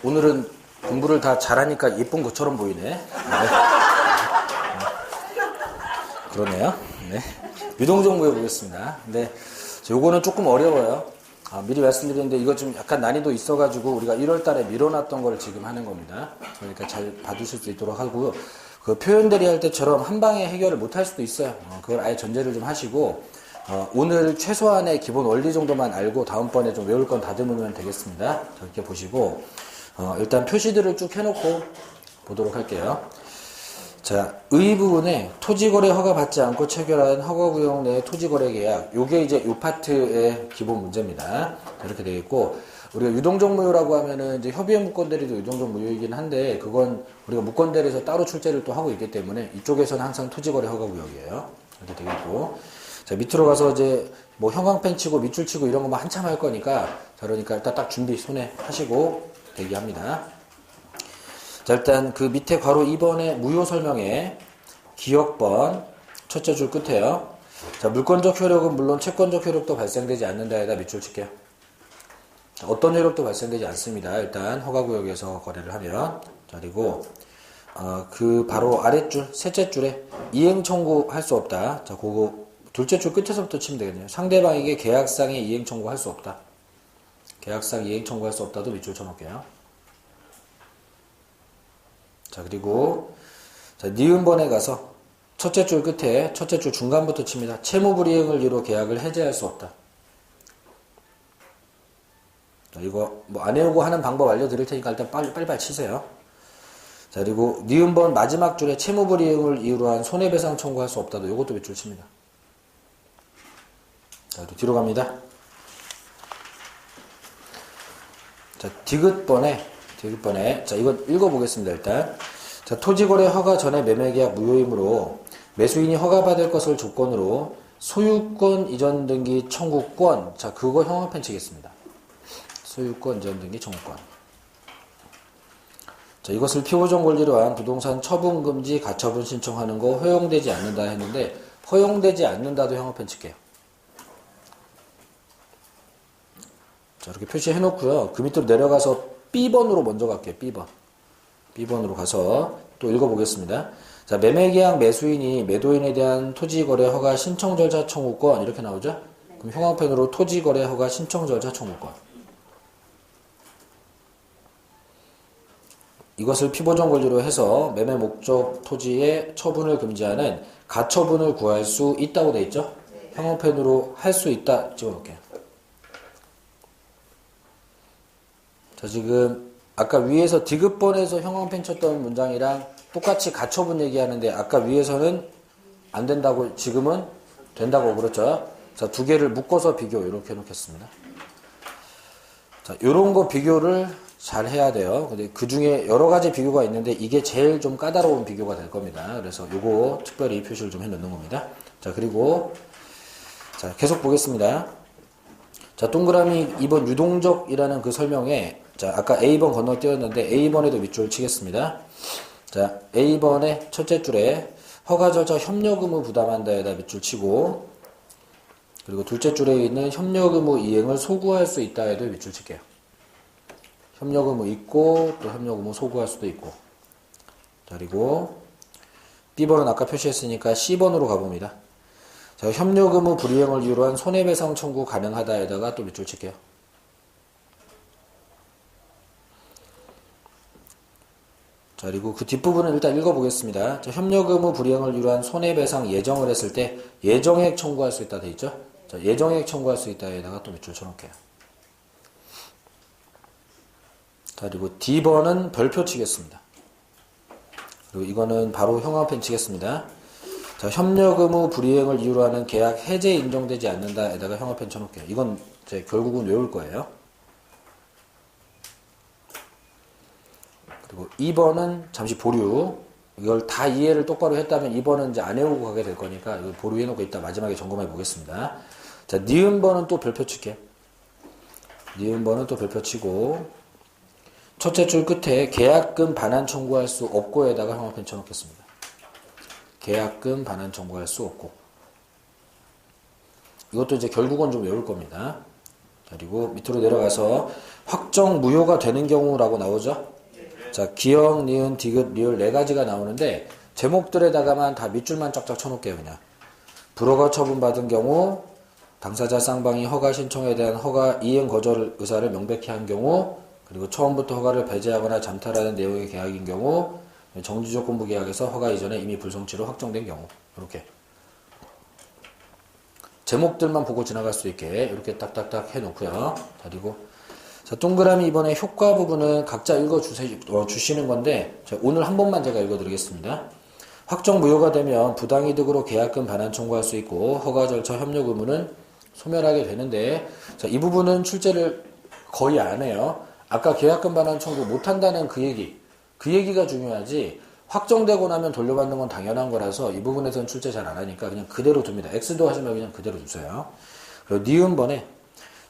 오늘은 공부를 다 잘하니까 예쁜 것처럼 보이네. 네. 그러네요. 네. 유동적 무효 보겠습니다. 네. 요거는 조금 어려워요. 미리 말씀드리는데 이거 좀 약간 난이도 있어가지고 우리가 1월 달에 미뤄놨던 걸 지금 하는 겁니다. 그러니까 잘 봐주실 수 있도록 하고요. 그 표현들이 할 때처럼 한 방에 해결을 못 할 수도 있어요. 그걸 아예 전제를 좀 하시고, 오늘 최소한의 기본 원리 정도만 알고 다음번에 좀 외울 건 다듬으면 되겠습니다. 이렇게 보시고, 일단 표시들을 쭉 해놓고 보도록 할게요. 자, 의 부분에 토지거래 허가 받지 않고 체결한 허가구역 내 토지거래 계약. 요게 이제 요 파트의 기본 문제입니다. 이렇게 되어 있고, 우리가 유동적 무효라고 하면은 이제 협의회 무권대리도 유동적 무효이긴 한데, 그건 우리가 무권대리에서 따로 출제를 또 하고 있기 때문에 이쪽에서는 항상 토지거래 허가구역이에요. 이렇게 되어 있고. 자, 밑으로 가서 이제 뭐 형광펜 치고 밑줄 치고 이런 거만 한참 할 거니까, 자, 그러니까 일단 딱 준비 손에 하시고 대기합니다. 자, 일단 그 밑에 괄호 2번의 무효 설명에 기억번 첫째 줄 끝에요. 자, 물권적 효력은 물론 채권적 효력도 발생되지 않는다에다 밑줄 칠게요. 자, 어떤 효력도 발생되지 않습니다. 일단 허가구역에서 거래를 하면. 자, 그리고 그 바로 아랫줄 셋째 줄에 이행 청구할 수 없다. 자, 그거 둘째 줄 끝에서부터 치면 되겠네요. 상대방에게 계약상에 이행 청구할 수 없다. 계약상 이행 청구할 수 없다도 밑줄 쳐놓을게요. 자, 그리고 자, 니은번에 가서 첫째 줄 끝에 첫째 줄 중간부터 칩니다. 채무불이행을 이유로 계약을 해제할 수 없다. 자, 이거 뭐 안 외우고 하는 방법 알려드릴 테니까 일단 빨리빨리 치세요. 자, 그리고 니은번 마지막 줄에 채무불이행을 이유로 한 손해배상 청구할 수 없다도 이것도 밑줄 칩니다. 자, 또 뒤로 갑니다. 자, 디귿번에 자, 이거 읽어보겠습니다, 일단. 자, 토지거래 허가 전에 매매계약 무효이므로 매수인이 허가받을 것을 조건으로 소유권 이전 등기 청구권. 자, 그거 형광펜 치겠습니다. 소유권 이전 등기 청구권. 자, 이것을 피보정 권리로 한 부동산 처분 금지 가처분 신청하는 거 허용되지 않는다 했는데, 허용되지 않는다도 형광펜 칠게요. 자, 이렇게 표시해 놓고요. 그 밑으로 내려가서 B번으로 먼저 갈게요. B번으로 가서 또 읽어보겠습니다. 자, 매매계약 매수인이 매도인에 대한 토지거래 허가 신청 절차 청구권 이렇게 나오죠? 그럼 형광펜으로 토지거래 허가 신청 절차 청구권. 이것을 피보정 권리로 해서 매매 목적 토지의 처분을 금지하는 가처분을 구할 수 있다고 돼 있죠? 형광펜으로 할 수 있다 찍어놓을게요. 자, 지금 아까 위에서 디귿번에서 형광펜 쳤던 문장이랑 똑같이 가처분 얘기하는데 아까 위에서는 안 된다고 지금은 된다고 그랬죠. 자, 두 개를 묶어서 비교 이렇게 해놓겠습니다. 자, 요런 거 비교를 잘 해야 돼요. 근데 그 중에 여러 가지 비교가 있는데 이게 제일 좀 까다로운 비교가 될 겁니다. 그래서 요거 특별히 표시를 좀 해 놓는 겁니다. 자, 그리고 자, 계속 보겠습니다. 자, 동그라미 2번 유동적이라는 그 설명에 자, 아까 A번 건너뛰었는데 A번에도 밑줄 치겠습니다. 자, A번의 첫째 줄에 허가 절차 협력 의무 부담한다에다 밑줄 치고, 그리고 둘째 줄에 있는 협력 의무 이행을 소구할 수 있다에도 밑줄 칠게요. 협력 의무 있고 또 협력 의무 소구할 수도 있고. 자, 그리고 B번은 아까 표시했으니까 C번으로 가봅니다. 자, 협력 의무 불이행을 이유로 한 손해배상 청구 가능하다에다가 또 밑줄 칠게요. 자, 그리고 그 뒷부분은 일단 읽어보겠습니다. 자, 협력 의무 불이행을 이유로 한 손해배상 예정을 했을 때 예정액 청구할 수 있다 돼 있죠? 자, 예정액 청구할 수 있다에다가 또 밑줄 쳐놓을게요. 자, 그리고 D번은 별표 치겠습니다. 그리고 이거는 바로 형광펜 치겠습니다. 자, 협력 의무 불이행을 이유로 하는 계약 해제 인정되지 않는다에다가 형광펜 쳐놓을게요. 이건 이제 결국은 외울 거예요. 그리고 2번은 잠시 보류. 이걸 다 이해를 똑바로 했다면 2번은 이제 안 외우고 가게 될 거니까 이거 보류해놓고 이따 마지막에 점검해 보겠습니다. 자, 니은번은 또 별표 칠게요. 니은번은 또 별표 치고, 첫째 줄 끝에 계약금 반환 청구할 수 없고에다가 형광펜 쳐놓겠습니다. 계약금 반환 청구할 수 없고. 이것도 이제 결국은 좀 외울 겁니다. 그리고 밑으로 내려가서 확정 무효가 되는 경우라고 나오죠. 자, 기역, 니은, 디귿, 리을 네 가지가 나오는데 제목들에다가만 다 밑줄만 쫙쫙 쳐놓을게요. 그냥 불허가 처분받은 경우, 당사자 쌍방이 허가 신청에 대한 허가 이행 거절 의사를 명백히 한 경우, 그리고 처음부터 허가를 배제하거나 잠탈하는 내용의 계약인 경우, 정지조건부 계약에서 허가 이전에 이미 불성취로 확정된 경우, 이렇게 제목들만 보고 지나갈 수 있게 이렇게 딱딱딱 해놓고요. 그리고 자, 동그라미 이번에 효과 부분은 각자 주시는 건데 오늘 한 번만 제가 읽어드리겠습니다. 확정 무효가 되면 부당이득으로 계약금 반환 청구할 수 있고 허가 절차 협력 의무는 소멸하게 되는데 자, 이 부분은 출제를 거의 안 해요. 아까 계약금 반환 청구 못한다는 그 얘기가 중요하지 확정되고 나면 돌려받는 건 당연한 거라서 이 부분에서는 출제 잘 안 하니까 그냥 그대로 둡니다. X도 하지 말고 그냥 그대로 두세요. 그리고 니은번에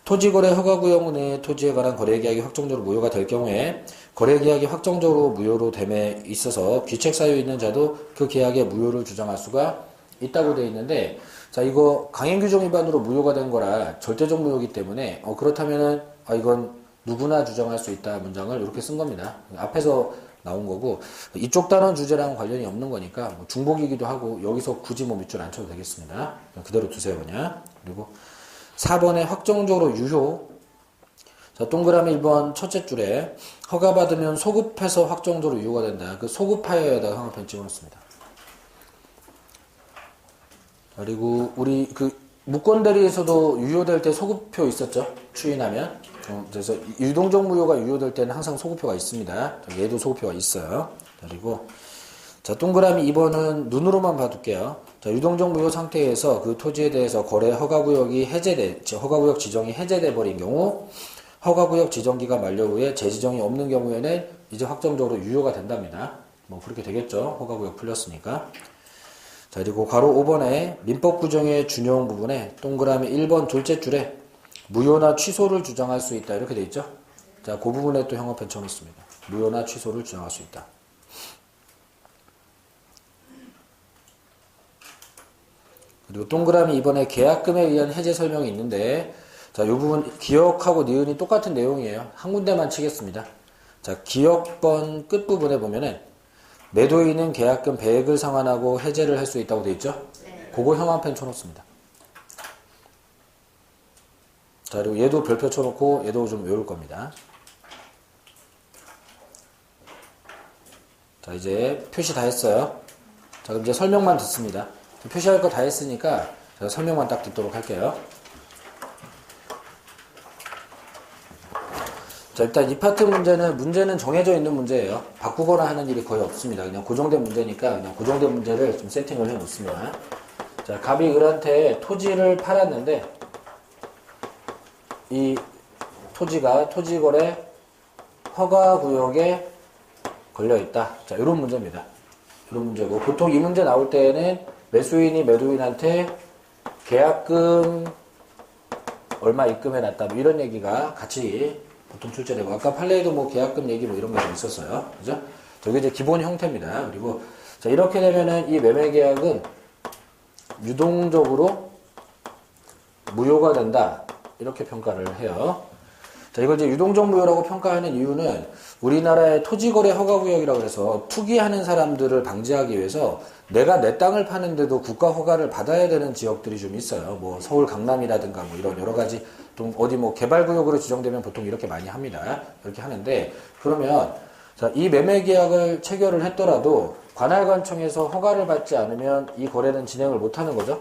토지거래 허가구역 내 토지에 관한 거래계약이 확정적으로 무효가 될 경우에 거래계약이 확정적으로 무효로 됨에 있어서 귀책사유 있는 자도 그 계약의 무효를 주장할 수가 있다고 되어 있는데 자 이거 강행규정 위반으로 무효가 된 거라 절대적 무효이기 때문에 그렇다면은 이건 누구나 주장할 수 있다 문장을 이렇게 쓴 겁니다. 앞에서 나온 거고 이쪽 단원 주제랑 관련이 없는 거니까 중복이기도 하고 여기서 굳이 밑줄 안 쳐도 되겠습니다. 그대로 두세요 그냥. 그리고 4번에 확정적으로 유효. 자, 동그라미 1번 첫째 줄에 허가받으면 소급해서 확정적으로 유효가 된다. 그 소급하여에다가 형광펜 찍어놓습니다. 그리고 우리 그 무권대리에서도 유효될 때 소급표 있었죠. 추인하면. 그래서 유동적 무효가 유효될 때는 항상 소급표가 있습니다. 얘도 소급표가 있어요. 그리고 자, 동그라미 2번은 눈으로만 봐둘게요. 자, 유동적 무효 상태에서 그 토지에 대해서 거래 허가구역 지정이 해제돼 버린 경우, 허가구역 지정기가 만료 후에 재지정이 없는 경우에는 이제 확정적으로 유효가 된답니다. 그렇게 되겠죠. 허가구역 풀렸으니까. 자, 그리고 괄호 5번에 민법 구정의 준용 부분에 동그라미 1번 둘째 줄에 무효나 취소를 주장할 수 있다. 이렇게 돼 있죠. 자, 그 부분에 또 형광펜 쳐놓습니다. 무효나 취소를 주장할 수 있다. 그리고 동그라미 이번에 계약금에 의한 해제 설명이 있는데 자, 이 부분 기역하고 니은이 똑같은 내용이에요. 한 군데만 치겠습니다. 자, 기역번 끝부분에 보면은 매도인은 계약금 배액을 상환하고 해제를 할 수 있다고 되어 있죠? 네. 그거 형광펜 쳐놓습니다. 자, 그리고 얘도 별표 쳐놓고 얘도 좀 외울 겁니다. 자, 이제 표시 다 했어요. 자, 그럼 이제 설명만 듣습니다. 표시할 거 다 했으니까 제가 설명만 딱 듣도록 할게요. 자, 일단 이 파트 문제는 정해져 있는 문제예요. 바꾸거나 하는 일이 거의 없습니다. 그냥 고정된 문제니까 그냥 고정된 문제를 좀 세팅을 해 놓습니다. 자, 갑이 을한테 토지를 팔았는데 이 토지가 토지거래 허가구역에 걸려있다. 자, 이런 문제입니다. 이런 문제고 보통 이 문제 나올 때에는 매수인이 매도인한테 계약금 얼마 입금해놨다 이런 얘기가 같이 보통 출제되고 아까 판례에도 계약금 얘기 이런 거 있었어요. 그죠? 저게 이제 기본 형태입니다. 그리고 자, 이렇게 되면은 이 매매 계약은 유동적으로 무효가 된다. 이렇게 평가를 해요. 자, 이걸 이제 유동적 무효라고 평가하는 이유는 우리나라의 토지거래 허가구역이라고 해서 투기하는 사람들을 방지하기 위해서 내가 내 땅을 파는데도 국가 허가를 받아야 되는 지역들이 좀 있어요. 서울 강남이라든가 이런 여러 가지 좀 어디 개발구역으로 지정되면 보통 이렇게 많이 합니다. 이렇게 하는데 그러면 자, 이 매매 계약을 체결을 했더라도 관할관청에서 허가를 받지 않으면 이 거래는 진행을 못 하는 거죠.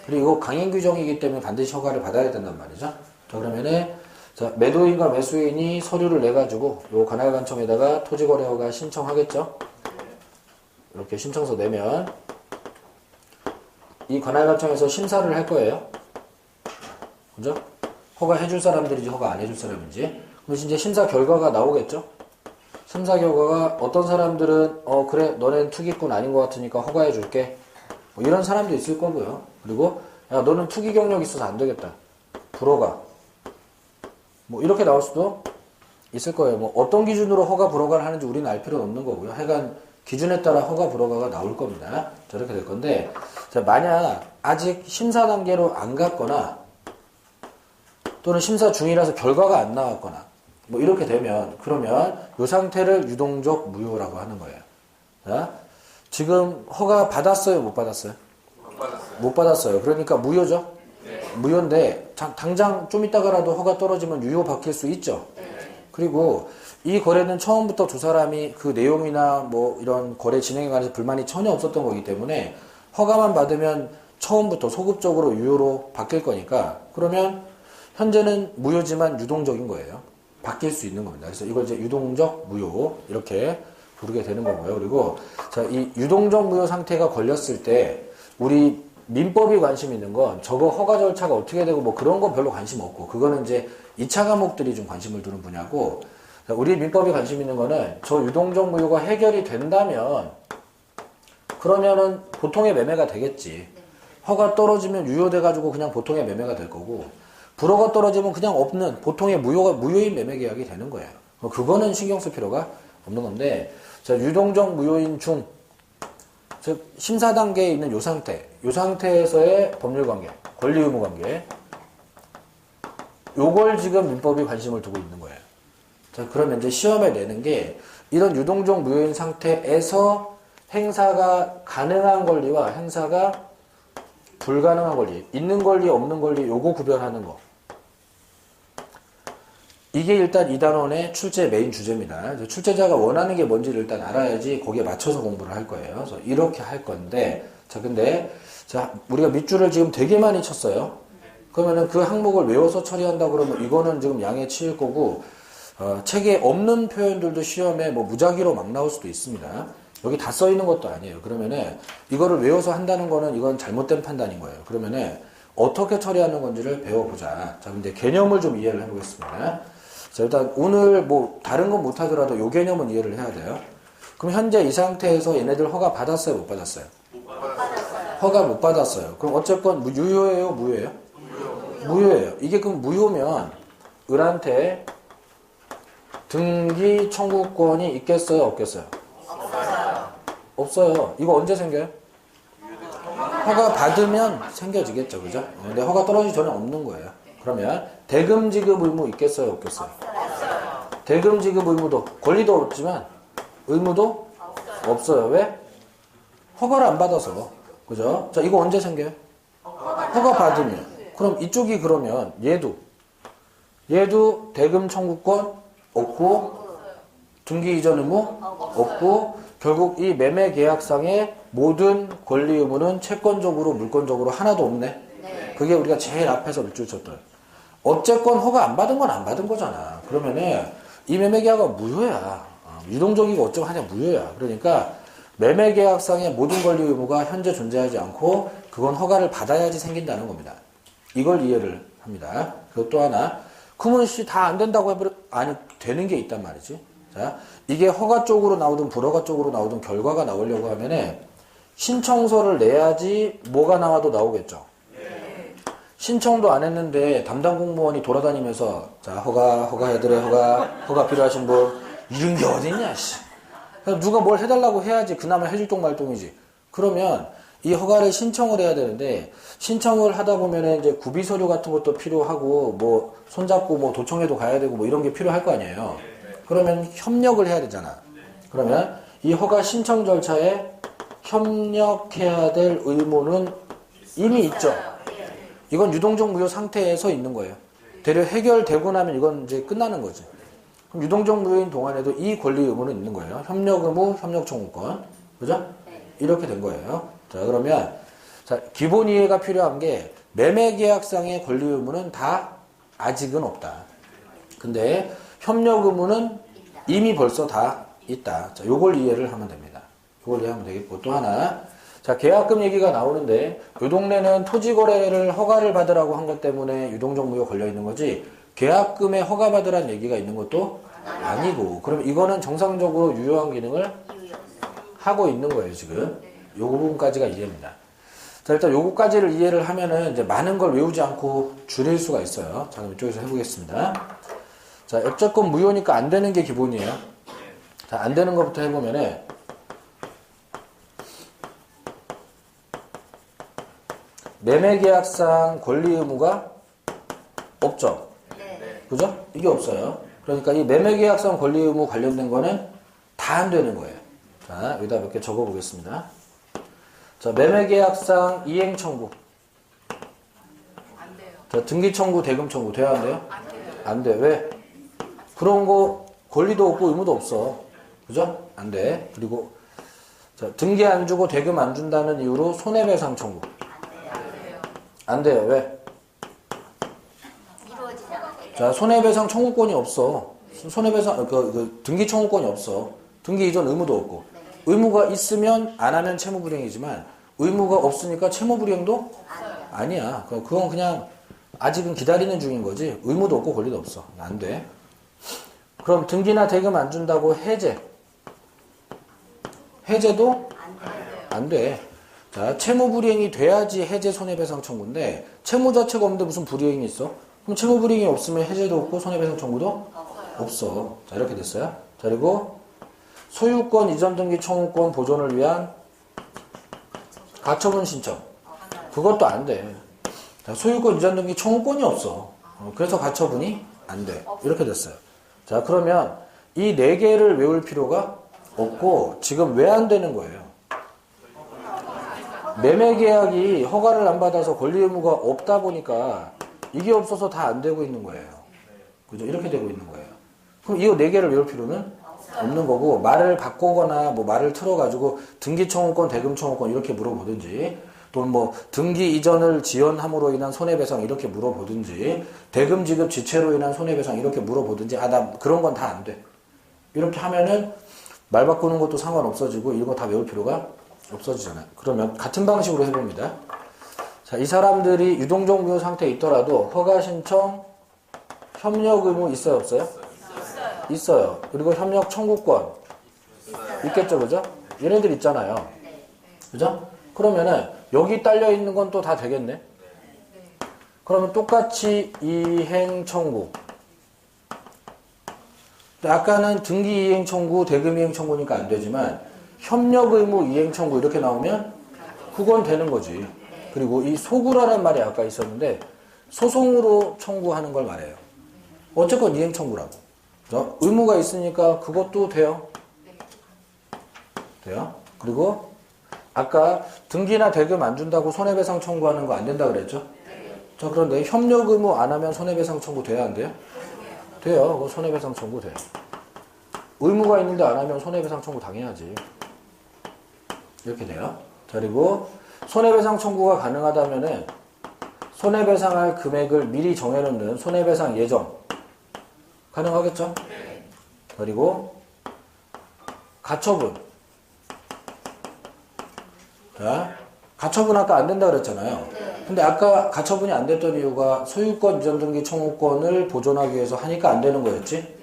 그리고 강행 규정이기 때문에 반드시 허가를 받아야 된단 말이죠. 자, 그러면은 자, 매도인과 매수인이 서류를 내가지고 요 관할관청에다가 토지거래 허가 신청하겠죠. 이렇게 신청서 내면 이 관할관청에서 심사를 할 거예요. 그죠? 허가 해줄 사람들인지 허가 안 해줄 사람인지. 그럼 이제 심사 결과가 나오겠죠. 심사 결과가 어떤 사람들은 그래 너넨 투기꾼 아닌 것 같으니까 허가해 줄게. 이런 사람도 있을 거고요. 그리고 야 너는 투기 경력 있어서 안 되겠다. 불허가. 이렇게 나올 수도 있을 거예요. 어떤 기준으로 허가 불허가를 하는지 우리는 알 필요는 없는 거고요. 하여간 기준에 따라 허가 불허가가 나올 겁니다. 저렇게 될 건데 자, 만약 아직 심사 단계로 안 갔거나 또는 심사 중이라서 결과가 안 나왔거나 뭐 이렇게 되면 그러면 이 상태를 유동적 무효라고 하는 거예요. 자, 지금 허가 받았어요, 못 받았어요? 못 받았어요. 그러니까 무효죠? 무효인데 당장 좀 있다가라도 허가 떨어지면 유효 바뀔 수 있죠. 그리고 이 거래는 처음부터 두 사람이 그 내용이나 뭐 이런 거래 진행에 관해서 불만이 전혀 없었던 거기 때문에 허가만 받으면 처음부터 소급적으로 유효로 바뀔 거니까 그러면 현재는 무효지만 유동적인 거예요. 바뀔 수 있는 겁니다. 그래서 이걸 이제 유동적 무효 이렇게 부르게 되는 거고요. 그리고 자, 이 유동적 무효 상태가 걸렸을 때 우리 민법이 관심 있는 건 저거 허가 절차가 어떻게 되고 뭐 그런 건 별로 관심 없고 그거는 이제 2차 과목들이 좀 관심을 두는 분야고 우리 민법이 관심 있는 거는 저 유동적 무효가 해결이 된다면 그러면은 보통의 매매가 되겠지. 허가 떨어지면 유효돼 가지고 그냥 보통의 매매가 될 거고 불허가 떨어지면 그냥 없는 보통의 무효인 매매 계약이 되는 거예요. 그거는 신경 쓸 필요가 없는 건데 자, 유동적 무효인 중 즉 심사 단계에 있는 요 상태에서의 법률 관계, 권리 의무 관계 요걸 지금 민법이 관심을 두고 있는 거예요. 자, 그러면 이제 시험에 내는 게 이런 유동적 무효인 상태에서 행사가 가능한 권리와 행사가 불가능한 권리, 있는 권리, 없는 권리 요거 구별하는 거. 이게 일단 이 단원의 출제 메인 주제입니다. 출제자가 원하는 게 뭔지를 일단 알아야지 거기에 맞춰서 공부를 할 거예요. 그래서 이렇게 할 건데, 자, 근데, 자, 우리가 밑줄을 지금 되게 많이 쳤어요. 그러면은 그 항목을 외워서 처리한다 그러면 이거는 지금 양에 치일 거고, 책에 없는 표현들도 시험에 뭐 무작위로 막 나올 수도 있습니다. 여기 다 써 있는 것도 아니에요. 그러면은 이거를 외워서 한다는 거는 이건 잘못된 판단인 거예요. 그러면은 어떻게 처리하는 건지를 배워보자. 자, 근데 개념을 좀 이해를 해보겠습니다. 자, 일단 오늘 뭐 다른 건 못하더라도 요 개념은 이해를 해야 돼요. 그럼 현재 이 상태에서 얘네들 허가 받았어요, 못 받았어요? 못 받았어요. 허가 못 받았어요. 그럼 어쨌건 유효예요, 무효예요? 무효예요. 이게 그럼 무효면 을한테 등기 청구권이 있겠어요, 없겠어요? 없어요. 이거 언제 생겨요? 허가 받으면 생겨지겠죠, 그죠? 근데 허가 떨어지기 전에 없는 거예요. 그러면 대금 지급 의무 있겠어요, 없겠어요? 대금 지급 의무도 권리도 없지만 의무도 없어요. 왜? 허가를 안 받아서. 그죠? 자, 이거 언제 생겨요? 허가 받으면. 그럼 이쪽이 그러면 얘도 대금 청구권 없고 등기 이전 의무 없고 결국 이 매매 계약상의 모든 권리 의무는 채권적으로 물권적으로 하나도 없네. 그게 우리가 제일 앞에서 밑줄 쳤던. 어쨌건 허가 안 받은 건 안 받은 거잖아. 그러면은 이 매매 계약은 무효야. 유동적이고 어쩌고 하냐 무효야. 그러니까 매매 계약상의 모든 권리 의무가 현재 존재하지 않고 그건 허가를 받아야지 생긴다는 겁니다. 이걸 이해를 합니다. 그리고 또 하나 그러면 다 안 된다고 해버려 아니 되는 게 있단 말이지. 자, 이게 허가 쪽으로 나오든 불허가 쪽으로 나오든 결과가 나오려고 하면은 신청서를 내야지 뭐가 나와도 나오겠죠. 신청도 안 했는데 담당 공무원이 돌아다니면서 자 허가해드려 허가 필요하신 분 이런 게 어딨냐 씨. 누가 뭘 해달라고 해야지 그나마 해줄 똥 말똥이지. 그러면 이 허가를 신청을 해야 되는데 신청을 하다 보면은 이제 구비 서류 같은 것도 필요하고 뭐 손잡고 뭐 도청에도 가야 되고 뭐 이런 게 필요할 거 아니에요. 그러면 협력을 해야 되잖아. 그러면 이 허가 신청 절차에 협력해야 될 의무는 이미 있죠. 이건 유동적 무효 상태에서 있는 거예요. 대려 해결되고 나면 이건 이제 끝나는 거지. 그럼 유동적 무효인 동안에도 이 권리 의무는 있는 거예요. 협력 의무, 협력 청구권. 그죠? 이렇게 된 거예요. 자, 그러면 자, 기본 이해가 필요한 게 매매 계약상의 권리 의무는 다 아직은 없다. 근데 협력 의무는 이미 벌써 다 있다. 자, 요걸 이해를 하면 됩니다. 요걸 이해하면 되겠고 또 하나 자, 계약금 얘기가 나오는데 요 동네는 토지 거래를 허가를 받으라고 한 것 때문에 유동적 무효 걸려 있는 거지 계약금에 허가 받으라는 얘기가 있는 것도 아니고 그럼 이거는 정상적으로 유효한 기능을 하고 있는 거예요, 지금. 요 부분까지가 이해입니다. 자, 일단 요거까지를 이해를 하면은 이제 많은 걸 외우지 않고 줄일 수가 있어요. 자, 그럼 이쪽에서 해보겠습니다. 자, 어쨌건 무효니까 안 되는 게 기본이에요. 자, 안 되는 것부터 해보면은 매매계약상 권리 의무가 없죠. 그죠? 이게 없어요. 그러니까 이 매매계약상 권리 의무 관련된 거는 다 안 되는 거예요. 자, 여기다 몇 개 적어 보겠습니다. 자, 매매계약상 이행 청구. 안 돼요. 자, 등기 청구, 대금 청구 돼야 안 돼요? 안 돼요. 안 돼. 왜? 그런 거 권리도 없고 의무도 없어. 그죠? 안 돼. 그리고 자, 등기 안 주고 대금 안 준다는 이유로 손해배상 청구. 안 돼요. 안 돼요. 왜? 자, 손해배상 청구권이 없어. 손해배상, 등기 청구권이 없어. 등기 이전 의무도 없고. 의무가 있으면 안 하면 채무불이행이지만 의무가 없으니까 채무불이행도 아니야. 그건 그냥 아직은 기다리는 중인 거지. 의무도 없고 권리도 없어. 안 돼. 그럼 등기나 대금 안 준다고 해제. 해제도 안 돼. 자, 채무불이행이 돼야지 해제 손해배상 청구인데 채무 자체가 없는데 무슨 불이행이 있어? 그럼 채무불이행이 없으면 해제도 없고 손해배상 청구도 없어. 자, 이렇게 됐어요. 자, 그리고 소유권 이전 등기 청구권 보존을 위한 가처분 신청. 그것도 안 돼. 자, 소유권 이전 등기 청구권이 없어. 그래서 가처분이 안 돼. 이렇게 됐어요. 자, 그러면 이 네 개를 외울 필요가 없고 지금 왜 안 되는 거예요? 매매계약이 허가를 안 받아서 권리 의무가 없다 보니까 이게 없어서 다 안 되고 있는 거예요. 그죠? 이렇게 되고 있는 거예요. 그럼 이 네 개를 외울 필요는 없는 거고 말을 바꾸거나 뭐 말을 틀어가지고 등기 청구권, 대금 청구권 이렇게 물어보든지 또는 뭐 등기 이전을 지연함으로 인한 손해배상 이렇게 물어보든지 대금 지급 지체로 인한 손해배상 이렇게 물어보든지 나 그런 건 다 안 돼. 이렇게 하면은 말 바꾸는 것도 상관없어지고 이런 거 다 외울 필요가 없어지잖아요. 그러면 같은 방식으로 해봅니다. 자, 이 사람들이 유동종부요 상태에 있더라도 허가 신청, 협력 의무 있어요, 없어요? 있어요. 그리고 협력 청구권 있겠죠, 그죠? 얘네들 있잖아요. 그죠? 그러면은 여기 딸려 있는 건 또 다 되겠네. 그러면 똑같이 이행 청구. 아까는 등기 이행 청구, 대금 이행 청구니까 안 되지만 협력 의무 이행 청구 이렇게 나오면 그건 되는 거지. 그리고 이 소구라는 말이 아까 있었는데 소송으로 청구하는 걸 말해요. 어쨌건 이행 청구라고. 그죠? 의무가 있으니까 그것도 돼요. 돼요. 그리고 아까 등기나 대금 안 준다고 손해배상 청구하는 거 안 된다 그랬죠? 자, 그런데 협력 의무 안 하면 손해배상 청구 돼야 안 돼요? 돼요. 그거 손해배상 청구 돼요. 의무가 있는데 안 하면 손해배상 청구 당해야지. 이렇게 돼요. 자, 그리고 손해배상 청구가 가능하다면은 손해배상할 금액을 미리 정해놓는 손해배상 예정 가능하겠죠? 그리고 가처분. 자, 가처분 아까 안 된다 그랬잖아요. 근데 아까 가처분이 안 됐던 이유가 소유권 이전 등기 청구권을 보존하기 위해서 하니까 안 되는 거였지.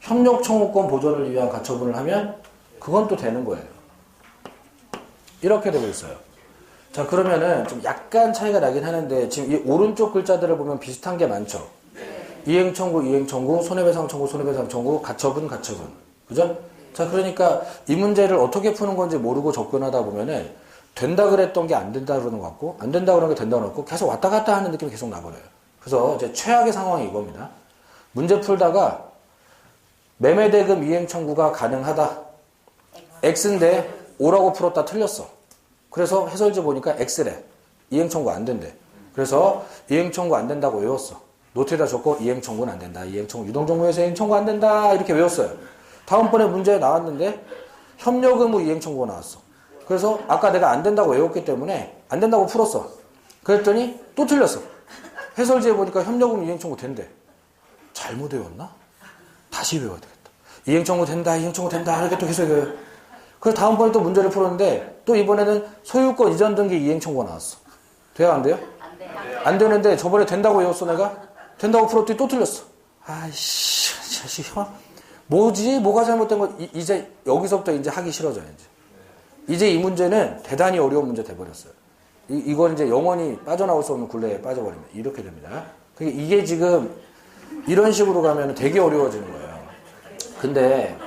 협력 청구권 보존을 위한 가처분을 하면 그건 또 되는 거예요. 이렇게 되고 있어요. 자, 그러면은 좀 약간 차이가 나긴 하는데 지금 이 오른쪽 글자들을 보면 비슷한 게 많죠. 이행 청구, 이행 청구, 손해배상 청구, 손해배상 청구, 가처분, 가처분. 그죠? 자, 그러니까 이 문제를 어떻게 푸는 건지 모르고 접근하다 보면은 된다 그랬던 게 안 된다 그러는 것 같고 안 된다 그러는 게 된다 그러는 것 같고 계속 왔다 갔다 하는 느낌이 계속 나버려요. 그래서 이제 최악의 상황이 이겁니다. 문제 풀다가 매매대금 이행 청구가 가능하다. X인데 O라고 풀었다 틀렸어. 그래서 해설지 보니까 X래. 이행 청구 안 된대. 그래서 이행 청구 안 된다고 외웠어. 노트에다 적고 이행 청구는 안 된다. 이행 청구 유동종부에서 이행 청구 안 된다. 이렇게 외웠어요. 다음번에 문제에 나왔는데 협력 의무 이행 청구가 나왔어. 그래서 아까 내가 안 된다고 외웠기 때문에 안 된다고 풀었어. 그랬더니 또 틀렸어. 해설지에 보니까 협력 의무 이행 청구 된대. 잘못 외웠나? 다시 외워야 되겠다. 이행 청구 된다. 이행 청구 된다. 이렇게 또 계속 외워요. 그래서 다음번에 또 문제를 풀었는데 또 이번에는 소유권 이전 등기 이행 청구가 나왔어. 돼요? 안 돼요? 안 돼요. 안 되는데 저번에 된다고 외웠어 내가? 된다고 풀었더니 또 틀렸어. 아이씨, 자식, 뭐지? 뭐가 잘못된 거? 이제 여기서부터 이제 하기 싫어져요. 이제 이 문제는 대단히 어려운 문제 돼버렸어요. 이건 이제 영원히 빠져나올 수 없는 굴레에 빠져버리면 이렇게 됩니다. 이게 지금 이런 식으로 가면 되게 어려워지는 거예요. 근데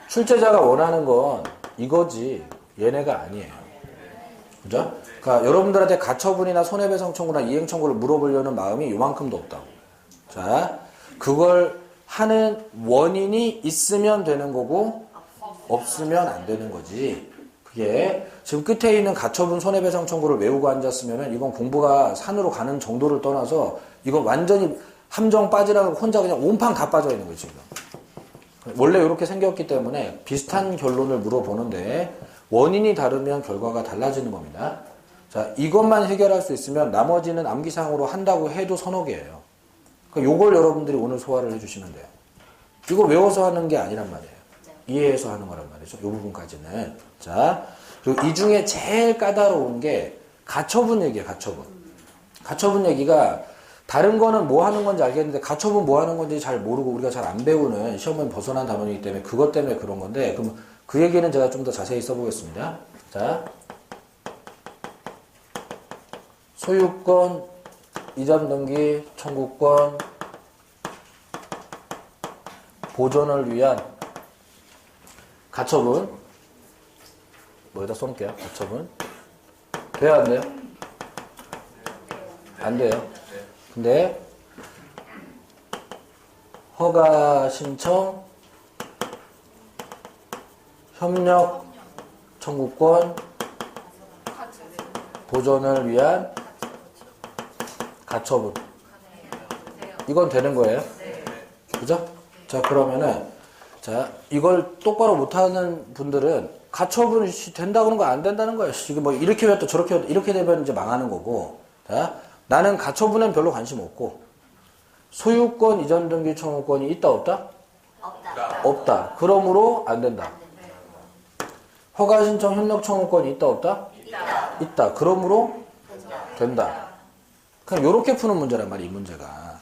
출제자가 원하는 건 이거지 얘네가 아니에요. 그죠? 그러니까 여러분들한테 가처분이나 손해배상 청구나 이행 청구를 물어보려는 마음이 요만큼도 없다고. 자, 그걸 하는 원인이 있으면 되는 거고 없으면 안 되는 거지. 그게 지금 끝에 있는 가처분 손해배상 청구를 외우고 앉았으면은 이건 공부가 산으로 가는 정도를 떠나서 이건 완전히 함정 빠지라고 혼자 그냥 온팡 다 빠져 있는 거지 지금. 원래 이렇게 생겼기 때문에 비슷한 결론을 물어보는데 원인이 다르면 결과가 달라지는 겁니다. 자, 이것만 해결할 수 있으면 나머지는 암기상으로 한다고 해도 서너 개예요. 그러니까 요걸 여러분들이 오늘 소화를 해주시면 돼요. 이거 외워서 하는 게 아니란 말이에요. 이해해서 하는 거란 말이죠. 이 부분까지는. 자, 그리고 이 중에 제일 까다로운 게 가처분 얘기예요. 가처분. 가처분 얘기가 다른 거는 뭐 하는 건지 알겠는데 가처분 뭐 하는 건지 잘 모르고 우리가 잘 안 배우는 시험은 벗어난 단원이기 때문에 그것 때문에 그런 건데 그럼 그 얘기는 제가 좀 더 자세히 써보겠습니다. 자, 소유권, 이전 등기, 청구권, 보존을 위한 가처분. 뭐에다 써놓을게요. 가처분. 돼요, 안 돼요? 안 돼요. 근데 허가 신청, 협력 청구권, 보존을 위한 가처분. 이건 되는 거예요. 그죠? 자, 그러면은, 자, 이걸 똑바로 못하는 분들은 가처분이 된다 그런 거 안 된다는 거예요. 지금 뭐 이렇게 했다 저렇게 했다 이렇게 되면 이제 망하는 거고. 자, 나는 가처분엔 별로 관심 없고, 소유권 이전 등기 청구권이 있다 없다? 없다. 없다. 그러므로 안 된다. 허가 신청 협력 청구권이 있다 없다? 있다. 있다. 그러므로 된다. 그냥 요렇게 푸는 문제란 말이야, 이 문제가.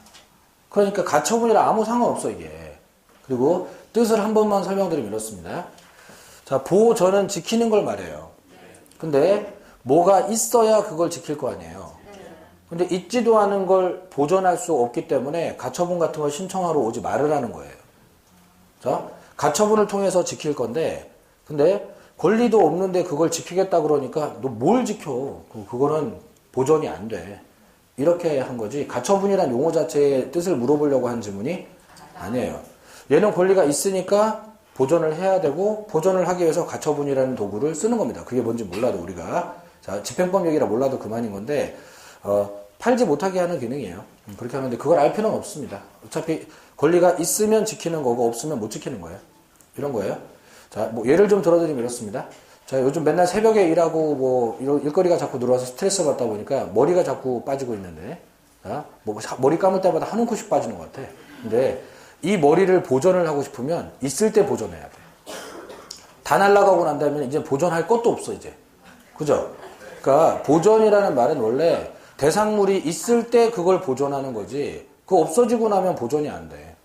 그러니까 가처분이랑 아무 상관없어, 이게. 그리고 뜻을 한 번만 설명드리면 이렇습니다. 자, 보전은 지키는 걸 말해요. 근데 뭐가 있어야 그걸 지킬 거 아니에요. 근데 있지도 않은 걸 보전할 수 없기 때문에 가처분 같은 걸 신청하러 오지 말으라는 거예요. 자, 가처분을 통해서 지킬 건데, 근데 권리도 없는데 그걸 지키겠다 그러니까 너 뭘 지켜? 그거는 보전이 안 돼. 이렇게 한 거지. 가처분이란 용어 자체의 뜻을 물어보려고 한 질문이 아니에요. 얘는 권리가 있으니까 보전을 해야 되고 보전을 하기 위해서 가처분이라는 도구를 쓰는 겁니다. 그게 뭔지 몰라도 우리가. 자, 집행법 얘기라 몰라도 그만인 건데 팔지 못하게 하는 기능이에요. 그렇게 하는데 그걸 알 필요는 없습니다. 어차피 권리가 있으면 지키는 거고 없으면 못 지키는 거예요. 이런 거예요. 자, 뭐 예를 좀 들어드리면 이렇습니다. 자, 요즘 맨날 새벽에 일하고 뭐 일거리가 자꾸 늘어와서 스트레스 받다 보니까 머리가 자꾸 빠지고 있는데, 자, 뭐 머리 감을 때마다 한 움큼씩 빠지는 것 같아. 근데 이 머리를 보존을 하고 싶으면 있을 때 보존해야 돼. 다 날아가고 난 다음에 이제 보존할 것도 없어 이제. 그죠? 그러니까 보존이라는 말은 원래 대상물이 있을 때 그걸 보존하는 거지. 그거 없어지고 나면 보존이 안 돼.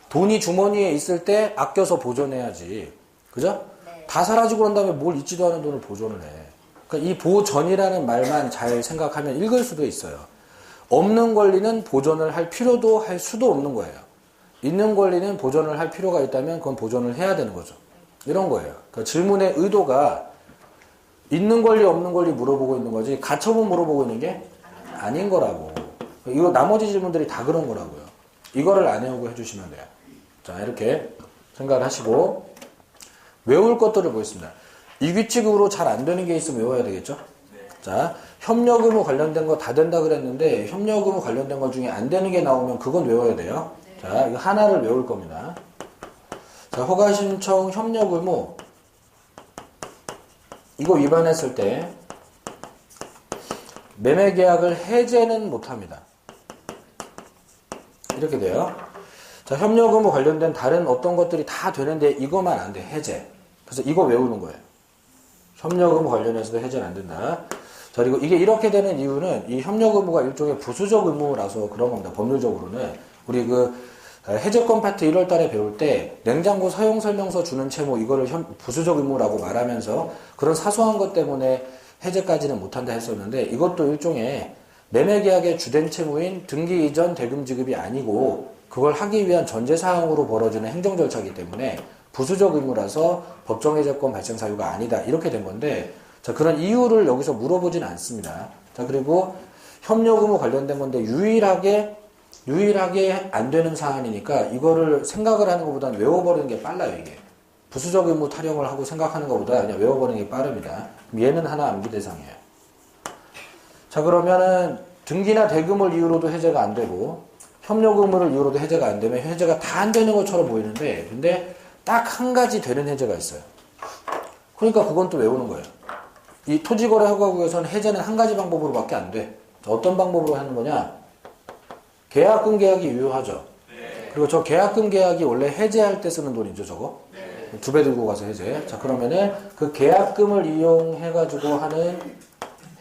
돈이 주머니에 있을 때 아껴서 보존해야지. 그죠? 네. 다 사라지고 난 다음에 뭘 있지도 않은 돈을 보존을 해. 그러니까 이 보전이라는 말만 잘 생각하면 읽을 수도 있어요. 없는 권리는 보존을 할 필요도 할 수도 없는 거예요. 있는 권리는 보존을 할 필요가 있다면 그건 보존을 해야 되는 거죠. 이런 거예요. 그러니까 질문의 의도가 있는 권리 없는 권리 물어보고 있는 거지 가처분 물어보고 있는 게 아닌 거라고. 이거 나머지 질문들이 다 그런 거라고요. 이거를 안 외우고 해주시면 돼요. 자, 이렇게 생각을 하시고 외울 것들을 보겠습니다. 이규칙으로 잘 안 되는 게 있으면 외워야 되겠죠? 자, 협력 의무 관련된 거 다 된다 그랬는데 협력 의무 관련된 것 중에 안 되는 게 나오면 그건 외워야 돼요. 자, 이거 하나를 외울 겁니다. 자, 허가 신청 협력 의무 이거 위반했을 때 매매 계약을 해제는 못 합니다. 이렇게 돼요. 자, 협력 의무 관련된 다른 어떤 것들이 다 되는데 이거만 안 돼. 해제. 그래서 이거 외우는 거예요. 협력 의무 관련해서도 해제는 안 된다. 자, 그리고 이게 이렇게 되는 이유는 이 협력 의무가 일종의 부수적 의무라서 그런 겁니다. 법률적으로는. 우리 그 해제권 파트 1월 달에 배울 때 냉장고 사용 설명서 주는 채무 이거를 부수적 의무라고 말하면서 그런 사소한 것 때문에 해제까지는 못한다 했었는데 이것도 일종의 매매계약의 주된 채무인 등기 이전 대금 지급이 아니고 그걸 하기 위한 전제사항으로 벌어지는 행정 절차이기 때문에 부수적 의무라서 법정해제권 발생 사유가 아니다. 이렇게 된 건데 자, 그런 이유를 여기서 물어보진 않습니다. 자, 그리고 협력 의무 관련된 건데 유일하게 유일하게 안 되는 사안이니까 이거를 생각을 하는 것보다는 외워버리는 게 빨라요, 이게. 부수적 의무 타령을 하고 생각하는 것보다 그냥 외워버리는 게 빠릅니다. 얘는 하나 암기 대상이에요. 자, 그러면은 등기나 대금을 이유로도 해제가 안 되고 협력 의무를 이유로도 해제가 안 되면 해제가 다 안 되는 것처럼 보이는데 근데 딱 한 가지 되는 해제가 있어요. 그러니까 그건 또 외우는 거예요. 이 토지거래 허가구에서는 해제는 한 가지 방법으로밖에 안 돼. 어떤 방법으로 하는 거냐? 계약금 계약이 유효하죠. 그리고 저 계약금 계약이 원래 해제할 때 쓰는 돈이죠, 저거. 2배 들고 가서 해제. 자, 그러면은 그 계약금을 이용해가지고 하는